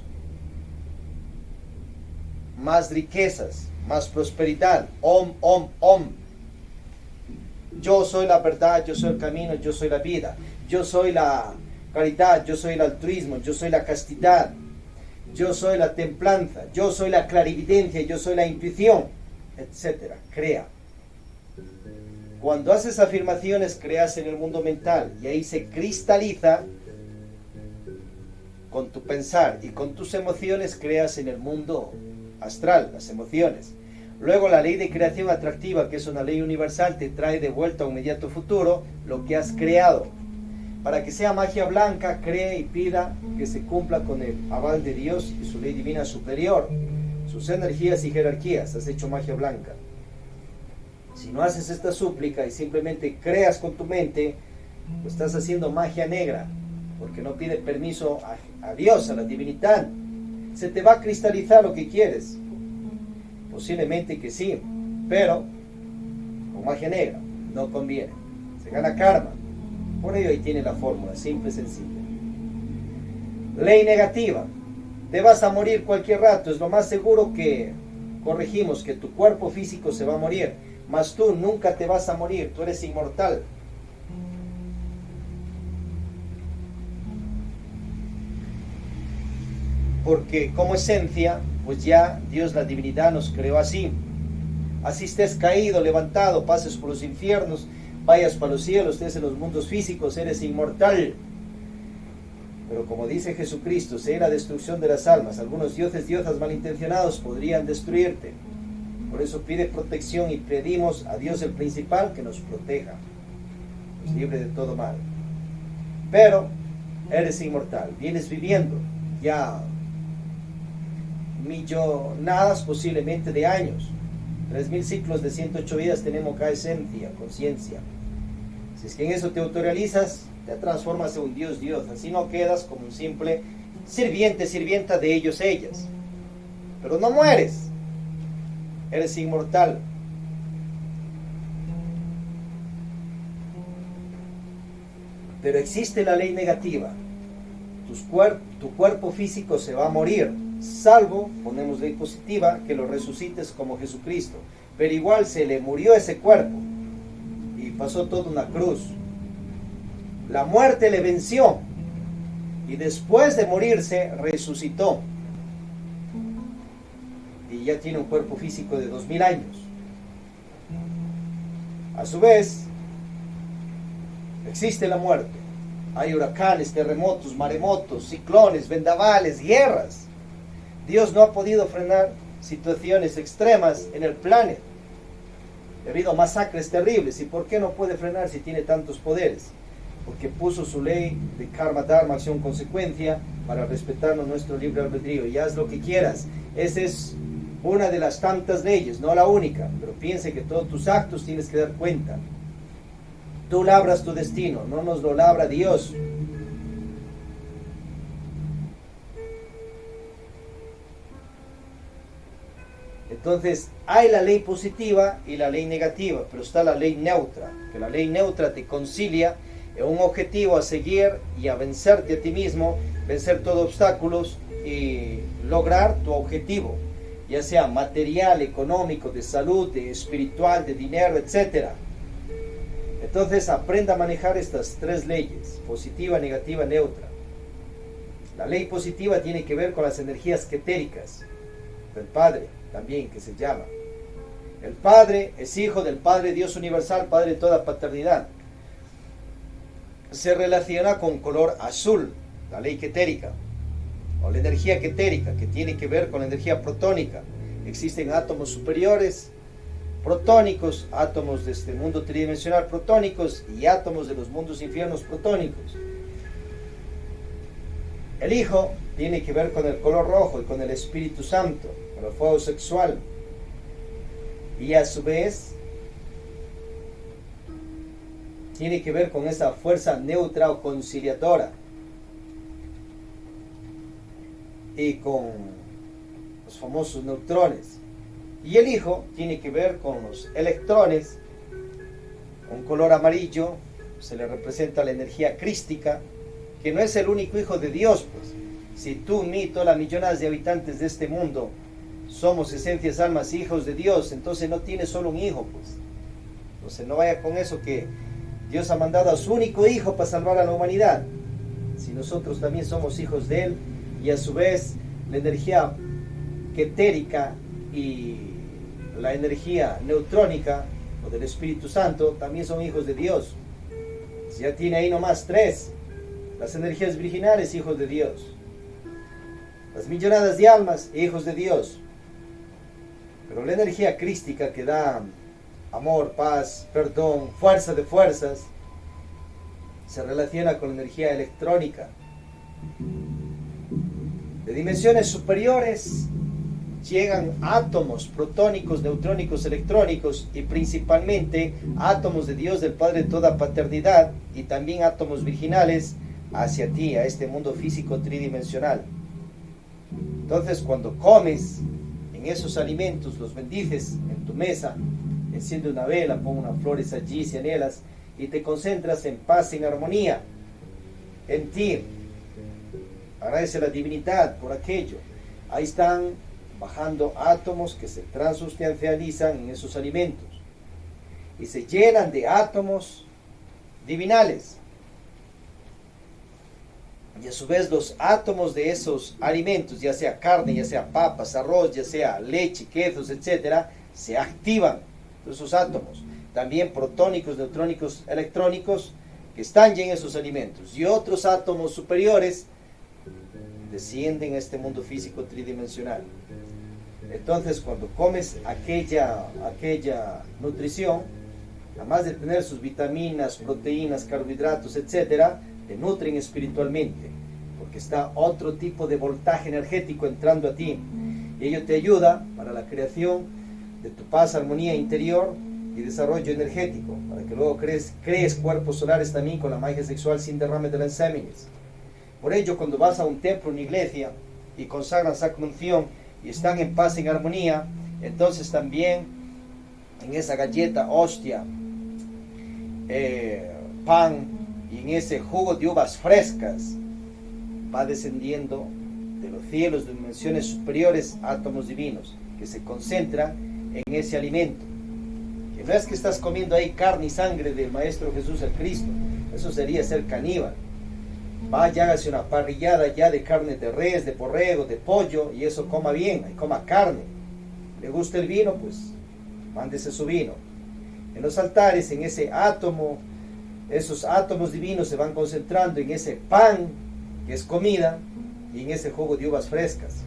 más riquezas, más prosperidad. Om, om, om. Yo soy la verdad, yo soy el camino, yo soy la vida, yo soy la caridad, yo soy el altruismo, yo soy la castidad, yo soy la templanza, yo soy la clarividencia, yo soy la intuición, etc. Crea. Cuando haces afirmaciones, creas en el mundo mental y ahí se cristaliza con tu pensar, y con tus emociones creas en el mundo astral, las emociones. Luego la ley de creación atractiva, que es una ley universal, te trae de vuelta a un inmediato futuro lo que has creado. Para que sea magia blanca, cree y pida que se cumpla con el aval de Dios y su ley divina superior, sus energías y jerarquías. Has hecho magia blanca. Si no haces esta súplica y simplemente creas con tu mente, pues estás haciendo magia negra, porque no pide permiso a Dios, a la divinidad. Se te va a cristalizar lo que quieres. Posiblemente que sí, pero con magia negra no conviene. Se gana karma. Por ello ahí tiene la fórmula, simple y sencilla. Ley negativa. Te vas a morir cualquier rato. Es lo más seguro que corregimos, que tu cuerpo físico se va a morir. Mas tú nunca te vas a morir. Tú eres inmortal. Porque como esencia, pues ya Dios, la divinidad, nos creó así. Así estés caído, levantado, pases por los infiernos, vayas para los cielos, estés en los mundos físicos, eres inmortal. Pero como dice Jesucristo, sea la destrucción de las almas. Algunos dioses, diosas malintencionados podrían destruirte. Por eso pide protección y pedimos a Dios el principal que nos proteja, nos libre de todo mal. Pero eres inmortal, vienes viviendo ya millonadas posiblemente de años. 3000 ciclos de 108 vidas tenemos cada esencia, conciencia. Si es que en eso te autorrealizas, te transformas en un Dios, Dios. Así no quedas como un simple sirviente, sirvienta de ellos, ellas. Pero no mueres. Eres inmortal. Pero existe la ley negativa. Tu cuerpo físico se va a morir, salvo, ponemos ley positiva, que lo resucites como Jesucristo. Pero igual se le murió ese cuerpo y pasó toda una cruz. La muerte le venció y después de morirse resucitó. Y ya tiene un cuerpo físico de 2000 años. A su vez, existe la muerte. Hay huracanes, terremotos, maremotos, ciclones, vendavales, guerras. Dios no ha podido frenar situaciones extremas en el planeta. Ha habido masacres terribles. ¿Y por qué no puede frenar si tiene tantos poderes? Porque puso su ley de karma, dharma, acción, consecuencia, para respetarnos nuestro libre albedrío. Y haz lo que quieras. Esa es una de las tantas leyes, no la única. Pero piense que todos tus actos tienes que dar cuenta. Tú labras tu destino, no nos lo labra Dios. Entonces, hay la ley positiva y la ley negativa, pero está la ley neutra, que la ley neutra te concilia en un objetivo a seguir y a vencerte a ti mismo, vencer todos los obstáculos y lograr tu objetivo, ya sea material, económico, de salud, de espiritual, de dinero, etc. Entonces, aprenda a manejar estas tres leyes, positiva, negativa, neutra. La ley positiva tiene que ver con las energías ketéricas del Padre, también, que se llama. El Padre es hijo del Padre Dios universal, Padre de toda paternidad. Se relaciona con color azul, la ley ketérica, o la energía ketérica, que tiene que ver con la energía protónica. Existen átomos superiores protónicos, átomos de este mundo tridimensional protónicos y átomos de los mundos infiernos protónicos. El Hijo tiene que ver con el color rojo y con el Espíritu Santo, con el fuego sexual. Y a su vez tiene que ver con esa fuerza neutra o conciliadora y con los famosos neutrones. Y el Hijo tiene que ver con los electrones, un color amarillo. Se le representa la energía crística, que no es el único hijo de Dios, pues. Si tú, ni todas las millones de habitantes de este mundo somos esencias, almas, hijos de Dios, entonces no tiene solo un hijo, pues. Entonces no vaya con eso que Dios ha mandado a su único hijo para salvar a la humanidad. Si nosotros también somos hijos de Él, y a su vez la energía ketérica y la energía neutrónica o del Espíritu Santo también son hijos de Dios. Si ya tiene ahí nomás tres. Las energías virginales, hijos de Dios. Las millonadas de almas, hijos de Dios. Pero la energía crística que da amor, paz, perdón, fuerza de fuerzas, se relaciona con la energía electrónica. De dimensiones superiores llegan átomos protónicos, neutrónicos, electrónicos y principalmente átomos de Dios, del Padre de toda paternidad, y también átomos virginales hacia ti, a este mundo físico tridimensional. Entonces, cuando comes en esos alimentos, los bendices en tu mesa, enciende una vela, pon unas flores allí, cianelas, y te concentras en paz, en armonía, en ti. Agradece la divinidad por aquello. Ahí están bajando átomos que se transustancializan en esos alimentos y se llenan de átomos divinales. Y a su vez los átomos de esos alimentos, ya sea carne, ya sea papas, arroz, ya sea leche, quesos, etcétera, se activan esos átomos. También protónicos, neutrónicos, electrónicos, que están ya en esos alimentos. Y otros átomos superiores descienden a este mundo físico tridimensional. Entonces, cuando comes aquella nutrición, además de tener sus vitaminas, proteínas, carbohidratos, etcétera, te nutren espiritualmente, porque está otro tipo de voltaje energético entrando a ti, y ello te ayuda para la creación de tu paz, armonía interior y desarrollo energético, para que luego crees cuerpos solares también con la magia sexual sin derrame de lenseminis. Por ello, cuando vas a un templo, una iglesia, y consagran sacra unción y están en paz, en armonía, entonces también en esa galleta, hostia, pan, y en ese jugo de uvas frescas va descendiendo de los cielos, de dimensiones superiores, átomos divinos que se concentran en ese alimento. Que no es que estás comiendo ahí carne y sangre del Maestro Jesús el Cristo, eso sería ser caníbal. Vaya, hágase una parrillada ya de carne de res, de borrego, de pollo, y eso coma bien, y coma carne. ¿Le gusta el vino? Pues mándese su vino. En los altares, en ese átomo, esos átomos divinos se van concentrando en ese pan, que es comida, y en ese jugo de uvas frescas.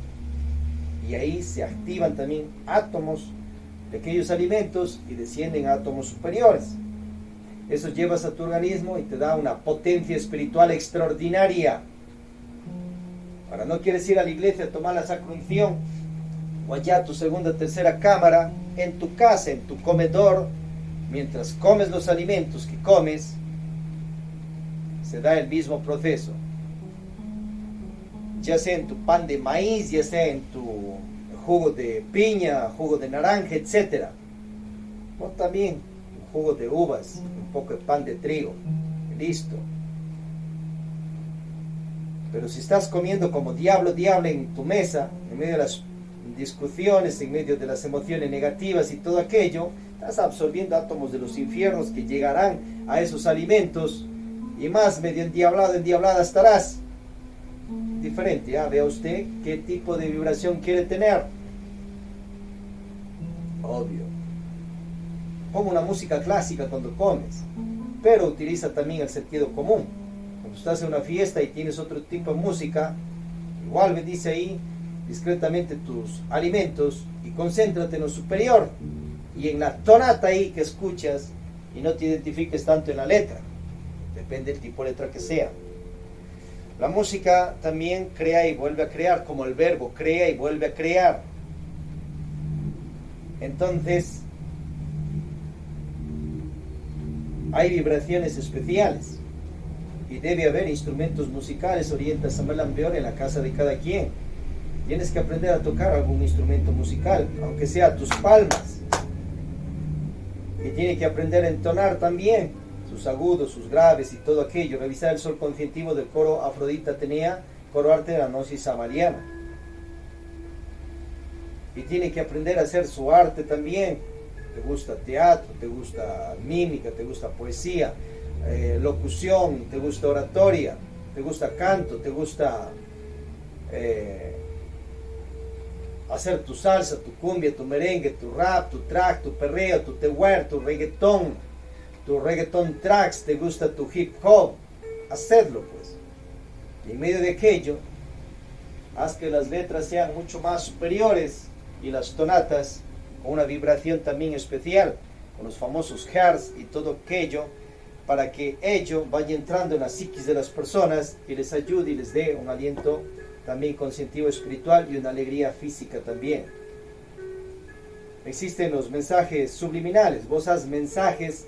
y ahí se activan también átomos de aquellos alimentos y descienden a átomos superiores. Eso llevas a tu organismo y te da una potencia espiritual extraordinaria. Ahora, no quieres ir a la iglesia a tomar la sacrunción o allá a tu segunda o tercera cámara, en tu casa, en tu comedor, mientras comes los alimentos que comes, se da el mismo proceso. Ya sea en tu pan de maíz, ya sea en tu jugo de piña, jugo de naranja, etc. O también un jugo de uvas, un poco de pan de trigo, listo. Pero si estás comiendo como diablo en tu mesa, en medio de las discusiones, en medio de las emociones negativas y todo aquello, estás absorbiendo átomos de los infiernos que llegarán a esos alimentos, y más medio endiablada estarás. Diferente, vea usted qué tipo de vibración quiere tener. Obvio. Ponga una música clásica cuando comes, pero utiliza también el sentido común. Cuando estás en una fiesta y tienes otro tipo de música, igual bendice ahí discretamente tus alimentos y concéntrate en lo superior y en la tonata ahí que escuchas, y no te identifiques tanto en la letra. Depende del tipo de letra que sea. La música también crea y vuelve a crear, como el verbo crea y vuelve a crear. Entonces, hay vibraciones especiales y debe haber instrumentos musicales orientados a Malambeor en la casa de cada quien. Tienes que aprender a tocar algún instrumento musical, aunque sea tus palmas. Y tiene que aprender a entonar también sus agudos, sus graves y todo aquello. Revisar el sol conscientivo del coro Afrodita Atenea, coro arte de la gnosis samariana. Y tiene que aprender a hacer su arte también. Te gusta teatro, te gusta mímica, te gusta poesía, locución, te gusta oratoria, te gusta canto, te gusta hacer tu salsa, tu cumbia, tu merengue, tu rap, tu track, tu perreo, tu tewer, tu reggaetón tracks, te gusta tu hip hop, hacerlo pues. Y en medio de aquello, haz que las letras sean mucho más superiores y las tonatas con una vibración también especial, con los famosos hertz y todo aquello, para que ello vaya entrando en la psiquis de las personas y les ayude y les dé un aliento también conscientivo espiritual y una alegría física también. Existen los mensajes subliminales. Vos haz mensajes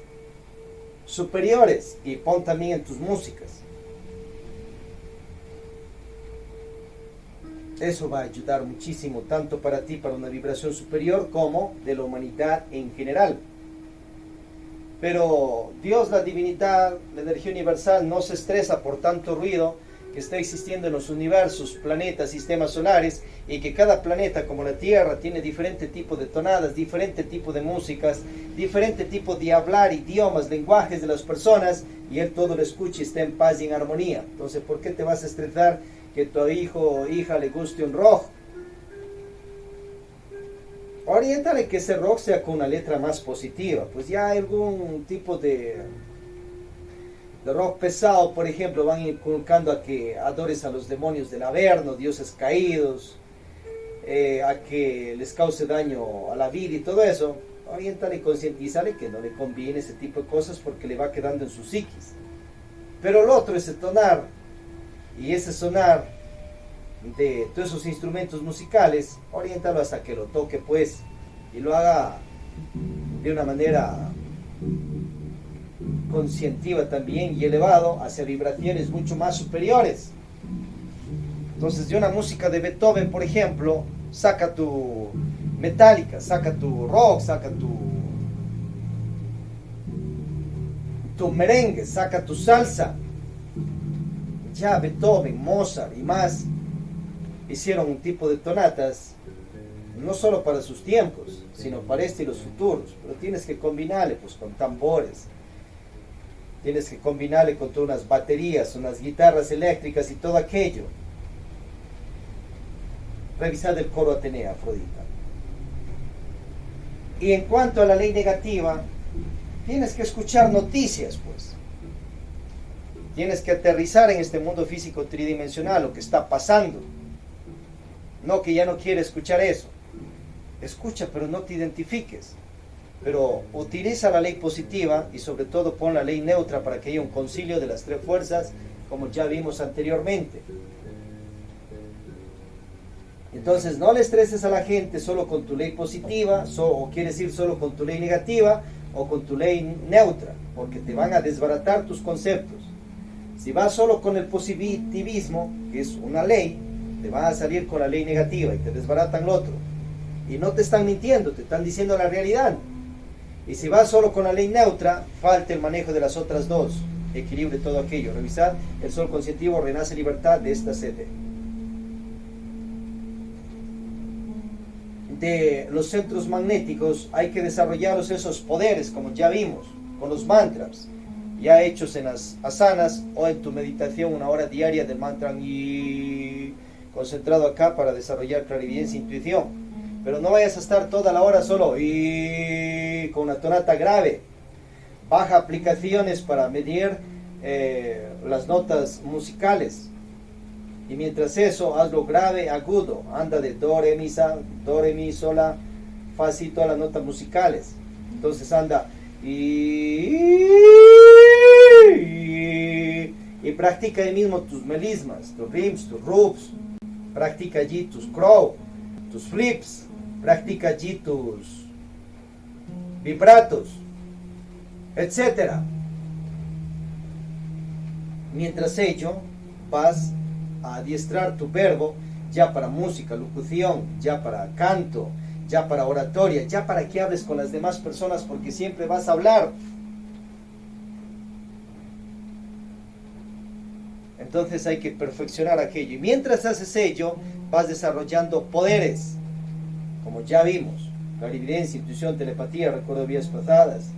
superiores y pon también en tus músicas. Eso va a ayudar muchísimo, tanto para ti, para una vibración superior, como de la humanidad en general. Pero Dios, la divinidad, la energía universal, no se estresa por tanto ruido que está existiendo en los universos, planetas, sistemas solares, y que cada planeta, como la Tierra, tiene diferente tipo de tonadas, diferente tipo de músicas, diferente tipo de hablar, idiomas, lenguajes de las personas, y Él todo lo escucha y está en paz y en armonía. Entonces, ¿por qué te vas a estresar que tu hijo o hija le guste un rock? Oriéntale que ese rock sea con una letra más positiva. Pues ya hay algún tipo de rock pesado, por ejemplo, van inculcando a que adores a los demonios del Averno, dioses caídos, a que les cause daño a la vida y todo eso. Oriéntale y concientízale que no le conviene ese tipo de cosas porque le va quedando en su psiquis. Pero lo otro, ese tonar y ese sonar de todos esos instrumentos musicales, oriéntalo hasta que lo toque pues, y lo haga de una manera conscientiva también y elevado hacia vibraciones mucho más superiores. Entonces, de una música de Beethoven, por ejemplo, saca tu Metallica, saca tu rock, saca tu merengue, saca tu salsa. Ya Beethoven, Mozart y más hicieron un tipo de tonatas no solo para sus tiempos, sino para este y los futuros. Pero tienes que combinarle pues con tambores, tienes que combinarle con todas unas baterías, unas guitarras eléctricas y todo aquello. Revisad el coro Atenea, Afrodita. Y en cuanto a la ley negativa, tienes que escuchar noticias pues. Tienes que aterrizar en este mundo físico tridimensional, lo que está pasando. No que ya no quiere escuchar eso. Escucha, pero no te identifiques. Pero utiliza la ley positiva y sobre todo pon la ley neutra para que haya un concilio de las tres fuerzas, como ya vimos anteriormente. Entonces no le estreses a la gente solo con tu ley positiva, o quieres ir solo con tu ley negativa o con tu ley neutra, porque te van a desbaratar tus conceptos. Si vas solo con el positivismo, que es una ley, te van a salir con la ley negativa y te desbaratan lo otro. Y no te están mintiendo, te están diciendo la realidad. Y si vas solo con la ley neutra, falta el manejo de las otras dos. Equilibre todo aquello. Revisad el sol conscientivo, renace libertad de esta sede. De los centros magnéticos hay que desarrollarlos esos poderes, como ya vimos, con los mantras, ya hechos en las asanas o en tu meditación, 1 hora diaria del mantra y concentrado acá para desarrollar clarividencia e intuición. Pero no vayas a estar toda la hora solo y con una tonata grave. Baja aplicaciones para medir las notas musicales. Y mientras eso, hazlo grave, agudo. Anda de do, re, mi, sol, la, fa, si, todas las notas musicales. Entonces anda y practica ahí mismo tus melismas, tus rims, tus rubs. Practica allí tus crow, tus flips. Practica allí tus vibratos, etcétera. Mientras ello, vas a adiestrar tu verbo ya para música, locución, ya para canto, ya para oratoria, ya para que hables con las demás personas, porque siempre vas a hablar. Entonces hay que perfeccionar aquello. Y mientras haces ello, vas desarrollando poderes, como ya vimos: clarividencia, intuición, telepatía, recuerdo de vías pasadas,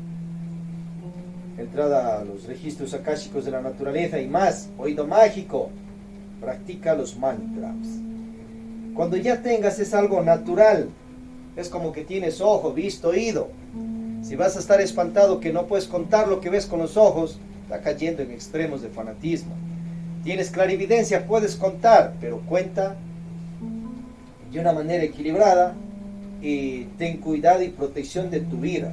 entrada a los registros akáshicos de la naturaleza y más, oído mágico. Practica los mantras. Cuando ya tengas, es algo natural. Es como que tienes ojo, visto, oído. Si vas a estar espantado que no puedes contar lo que ves con los ojos, está cayendo en extremos de fanatismo. Tienes clarividencia, puedes contar, pero cuenta de una manera equilibrada y ten cuidado y protección de tu vida.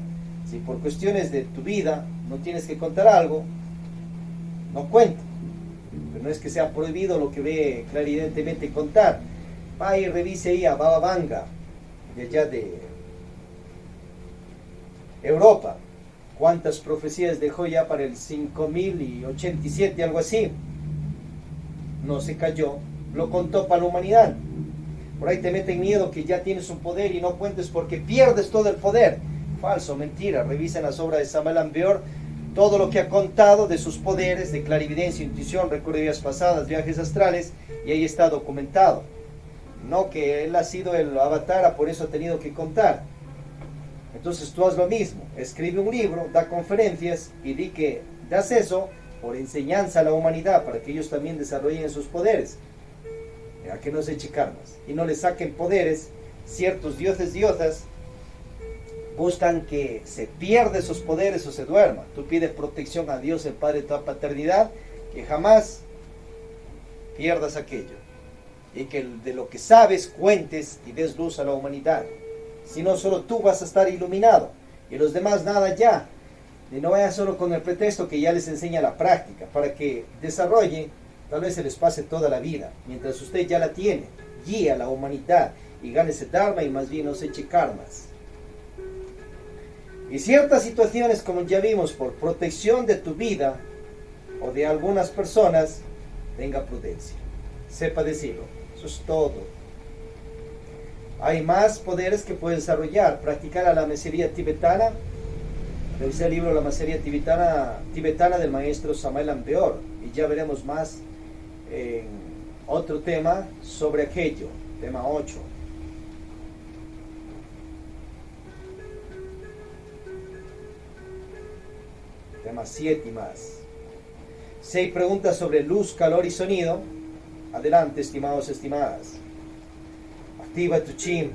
Si por cuestiones de tu vida no tienes que contar algo, no cuenta. Pero no es que sea prohibido lo que ve clarividentemente contar. Va y revise ahí a Baba Vanga, de allá de Europa. ¿Cuántas profecías dejó ya para el 5087, algo así? No se cayó, lo contó para la humanidad. Por ahí te meten miedo que ya tienes un poder y no cuentes porque pierdes todo el poder. Falso, mentira. Revisen las obras de Samael Aun Weor, todo lo que ha contado de sus poderes de clarividencia, intuición, recuerdo de vidas pasadas, viajes astrales, y ahí está documentado. No que él ha sido el avatar, por eso ha tenido que contar. Entonces tú haz lo mismo, escribe un libro, da conferencias y di que das eso por enseñanza a la humanidad para que ellos también desarrollen sus poderes, a que no se eche karmas y no le saquen poderes. Ciertos dioses, diosas buscan que se pierda esos poderes o se duerma. Tú pides protección a Dios, el Padre de toda paternidad, que jamás pierdas aquello y que de lo que sabes cuentes y des luz a la humanidad. Si no, solo tú vas a estar iluminado y los demás nada ya. Y no vayas solo con el pretexto que ya les enseña la práctica, para que desarrolle, tal vez se les pase toda la vida, mientras usted ya la tiene. Guía a la humanidad y gane ese dharma y más bien no se eche karmas. Y ciertas situaciones, como ya vimos, por protección de tu vida o de algunas personas, tenga prudencia. Sepa decirlo. Eso es todo. Hay más poderes que puede desarrollar. Practicar a la mesería tibetana. Revisé el libro La mesería tibetana del maestro Samael Aun Weor. Y ya veremos más en otro tema sobre aquello. Tema 8. Tema 7 y más. 6 preguntas sobre luz, calor y sonido. Adelante, estimados, estimadas. Activa tu chi.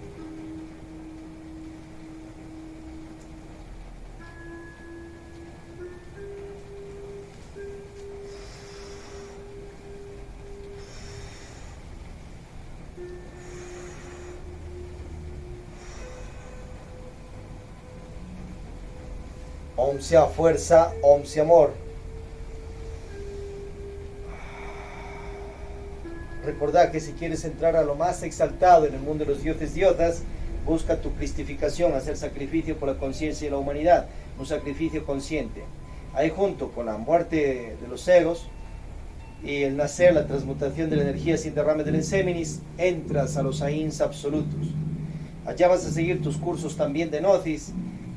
Om sea fuerza, Om sea amor. Recordad que si quieres entrar a lo más exaltado en el mundo de los dioses diosas, busca tu cristificación, hacer sacrificio por la conciencia de la humanidad, un sacrificio consciente. Ahí junto con la muerte de los egos y el nacer, la transmutación de la energía sin derrame del Enseminis, entras a los Ains absolutos. Allá vas a seguir tus cursos también de Gnosis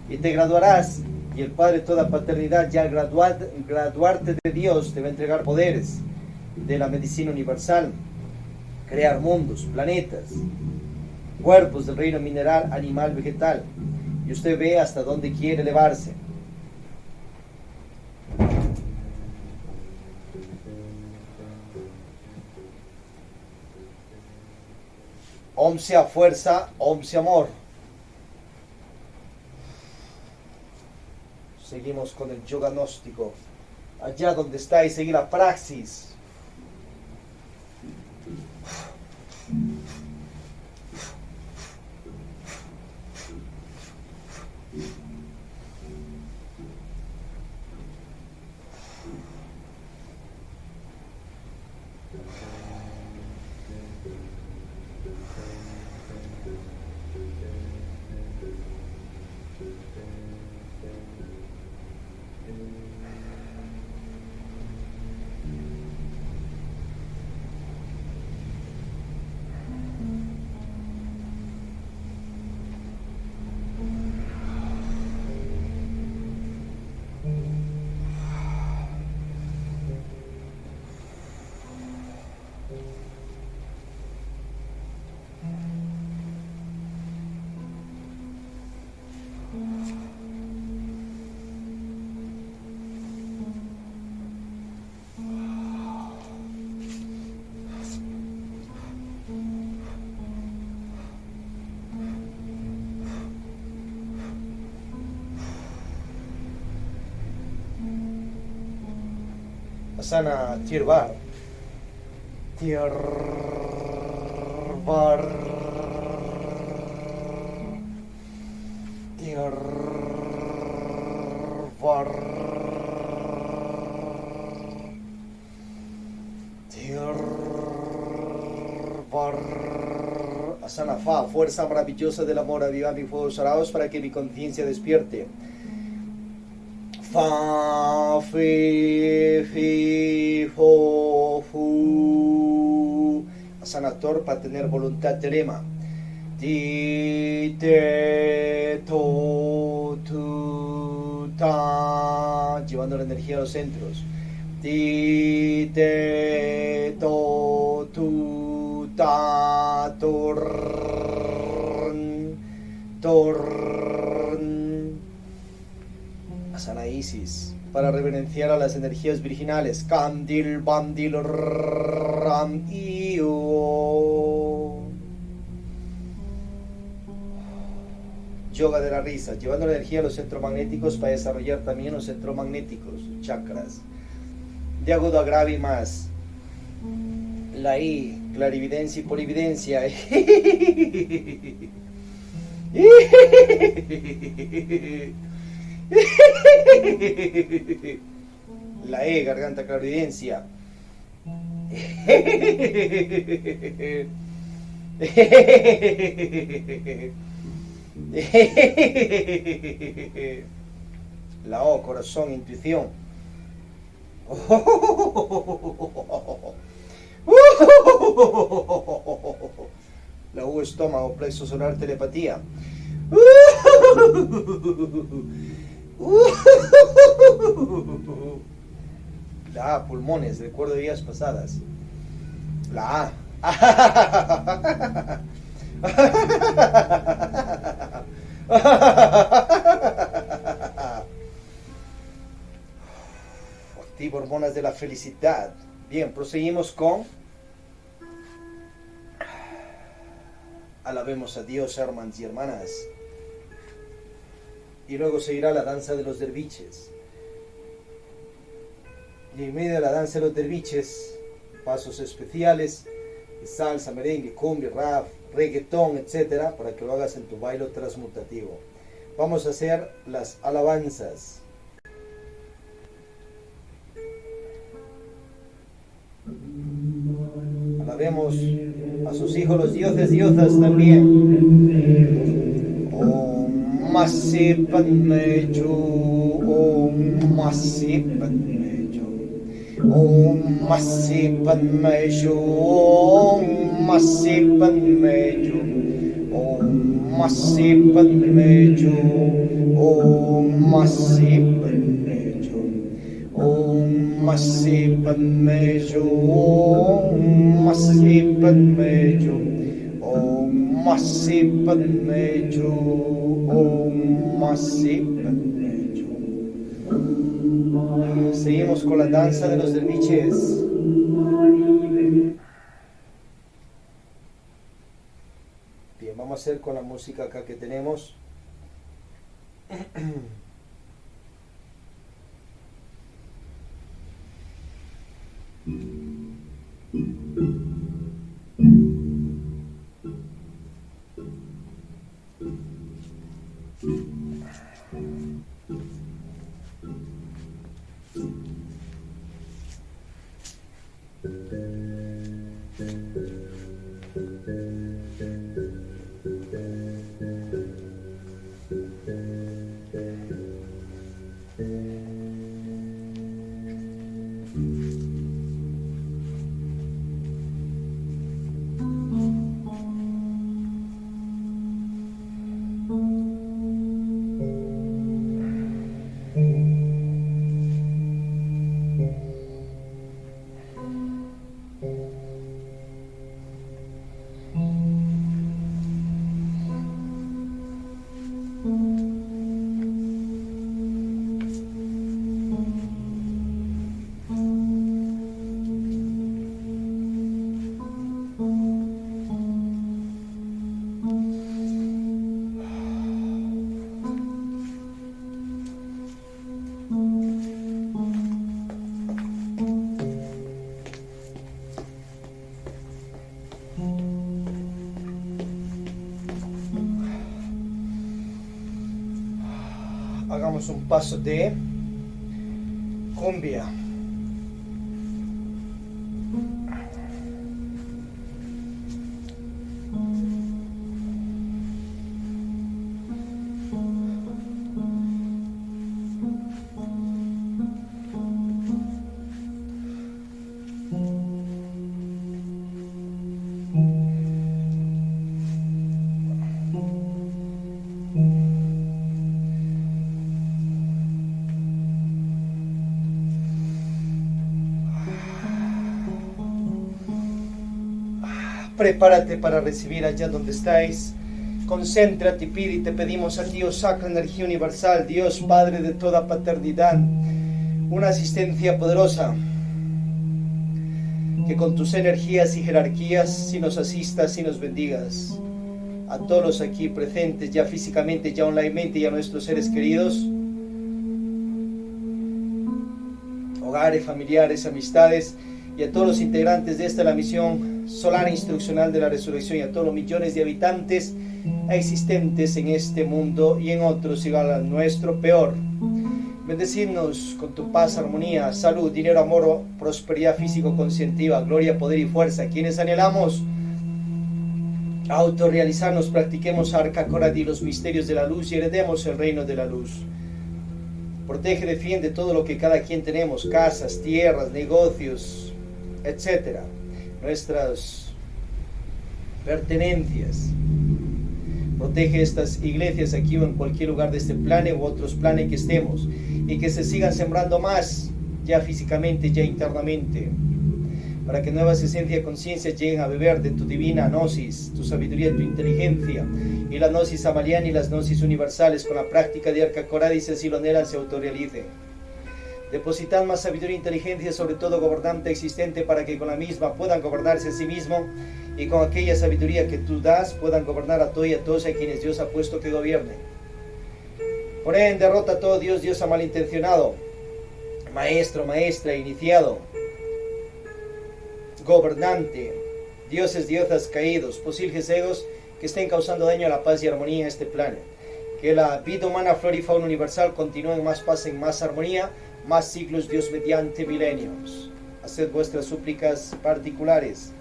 y te graduarás, y el Padre de toda paternidad, ya graduarte de Dios, te va a entregar poderes de la medicina universal, crear mundos, planetas, cuerpos del reino mineral, animal, vegetal, y usted ve hasta dónde quiere elevarse. Om sea fuerza, Om sea amor. Seguimos con el yoga gnóstico. Allá donde está y seguir la praxis. Asana Tirvar. Tirvar. Tirvar. Tirvar. Asana Fa, fuerza maravillosa del amor, aviva mi fuego saraos para que mi conciencia despierte. Fa, fi, fi, fo, fu. Asana Tor para tener voluntad telema. Ti, te, to, tu, ta. Llevando la energía a los centros. Ti, te, to, tu, ta, torn, torn. Asana Isis, para reverenciar a las energías virginales. Kandil, Bandil, Ram, Io. Yoga de la risa, llevando la energía a los centros magnéticos para desarrollar también los centros magnéticos, chakras. De agudo a grave y más. La I, clarividencia y polividencia. La E, garganta, clarividencia. La O, corazón, intuición. La U, estómago, plexo solar, telepatía. La A, pulmones, recuerdo de días pasadas. La A. Activa hormonas de la felicidad. Bien, proseguimos con alabemos a Dios, hermanos y hermanas. Y luego seguirá la danza de los derviches. Y en medio de la danza de los derviches, pasos especiales, salsa, merengue, cumbia, rap, reggaetón, etcétera, para que lo hagas en tu baile transmutativo. Vamos a hacer las alabanzas Sabemos a sus hijos los dioses, diosas también. Om Masi Padme Chu, Om Masi Padme Chu, Om Masi Padme Chu, Om Masi Padme Chu, Om Masi Padme Chu, Om Masi Padme Chu, Om Masi Padme Chu, Om Masi Padme Chu, Om Masi Padme Chu, Om Masi Padme Chu. Seguimos con la danza de los derviches. Bien, vamos a hacer con la música acá que tenemos. Hagamos un paso de cumbia. Prepárate para recibir allá donde estáis. Concéntrate y pide y te pedimos al Dios Sacra Energía Universal, Dios Padre de toda paternidad, una asistencia poderosa, que con tus energías y jerarquías si nos asistas y nos bendigas. A todos los aquí presentes, ya físicamente, ya onlinemente, y a nuestros seres queridos, hogares, familiares, amistades, y a todos los integrantes de esta la misión solar instruccional de la resurrección, y a todos los millones de habitantes existentes en este mundo y en otros igual al nuestro, peor. Bendecirnos con tu paz, armonía, salud, dinero, amor, prosperidad físico-conscientiva, gloria, poder y fuerza. Quienes anhelamos autorrealizarnos, practiquemos Arca Coradi, los misterios de la luz, y heredemos el reino de la luz. Protege, defiende todo lo que cada quien tenemos, casas, tierras, negocios, etcétera, nuestras pertenencias. Protege estas iglesias aquí o en cualquier lugar de este plano u otros planes que estemos, y que se sigan sembrando más, ya físicamente, ya internamente, para que nuevas esencias de conciencia lleguen a beber de tu divina gnosis, tu sabiduría, tu inteligencia, y la gnosis amaliana y las gnosis universales, con la práctica de Arca Coradi, si así lo anhelan, se autorrealicen. Depositad más sabiduría e inteligencia sobre todo gobernante existente, para que con la misma puedan gobernarse a sí mismo, y con aquella sabiduría que tú das puedan gobernar a todo y a todos a quienes Dios ha puesto que gobiernen. Pon en derrota a todo Dios malintencionado, maestro, maestra, iniciado, gobernante, dioses, diosas caídos, posibles egos que estén causando daño a la paz y armonía en este plano. Que la vida humana, flora y fauna universal continúe en más paz, en más armonía, más siglos, Dios mediante milenios. Haced vuestras súplicas particulares.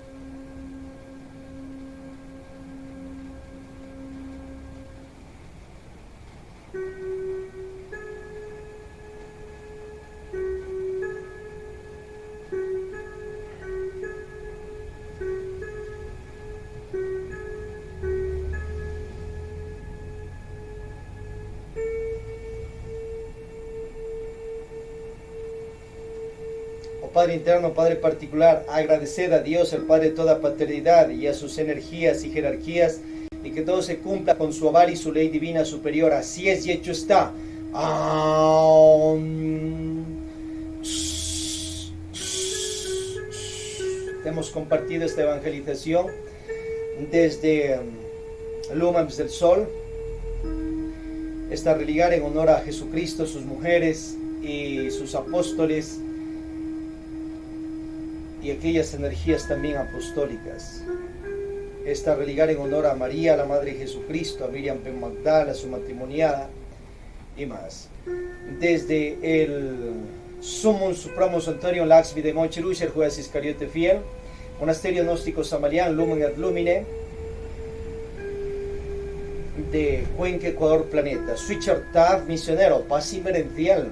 Oh Padre interno, Padre particular, agradeced a Dios, el Padre de toda paternidad, y a sus energías y jerarquías, y que todo se cumpla con su aval y su ley divina superior. Así es y hecho está. Hemos compartido esta evangelización desde Lumens del Sol, esta religar en honor a Jesucristo, sus mujeres y sus apóstoles, y aquellas energías también apostólicas. Esta religar en honor a María, la Madre de Jesucristo, a Miriam Ben Magdala, su matrimoniada y más. Desde el Sumum Supremo Santuarium Lax Vidae Moche Lucer Judas Iscariote Fiel, Monasterio Gnóstico Samarián, Lumen et Lumine, de Cuenca, Ecuador, planeta. Switcher Tav, misionero, paz inmerencial.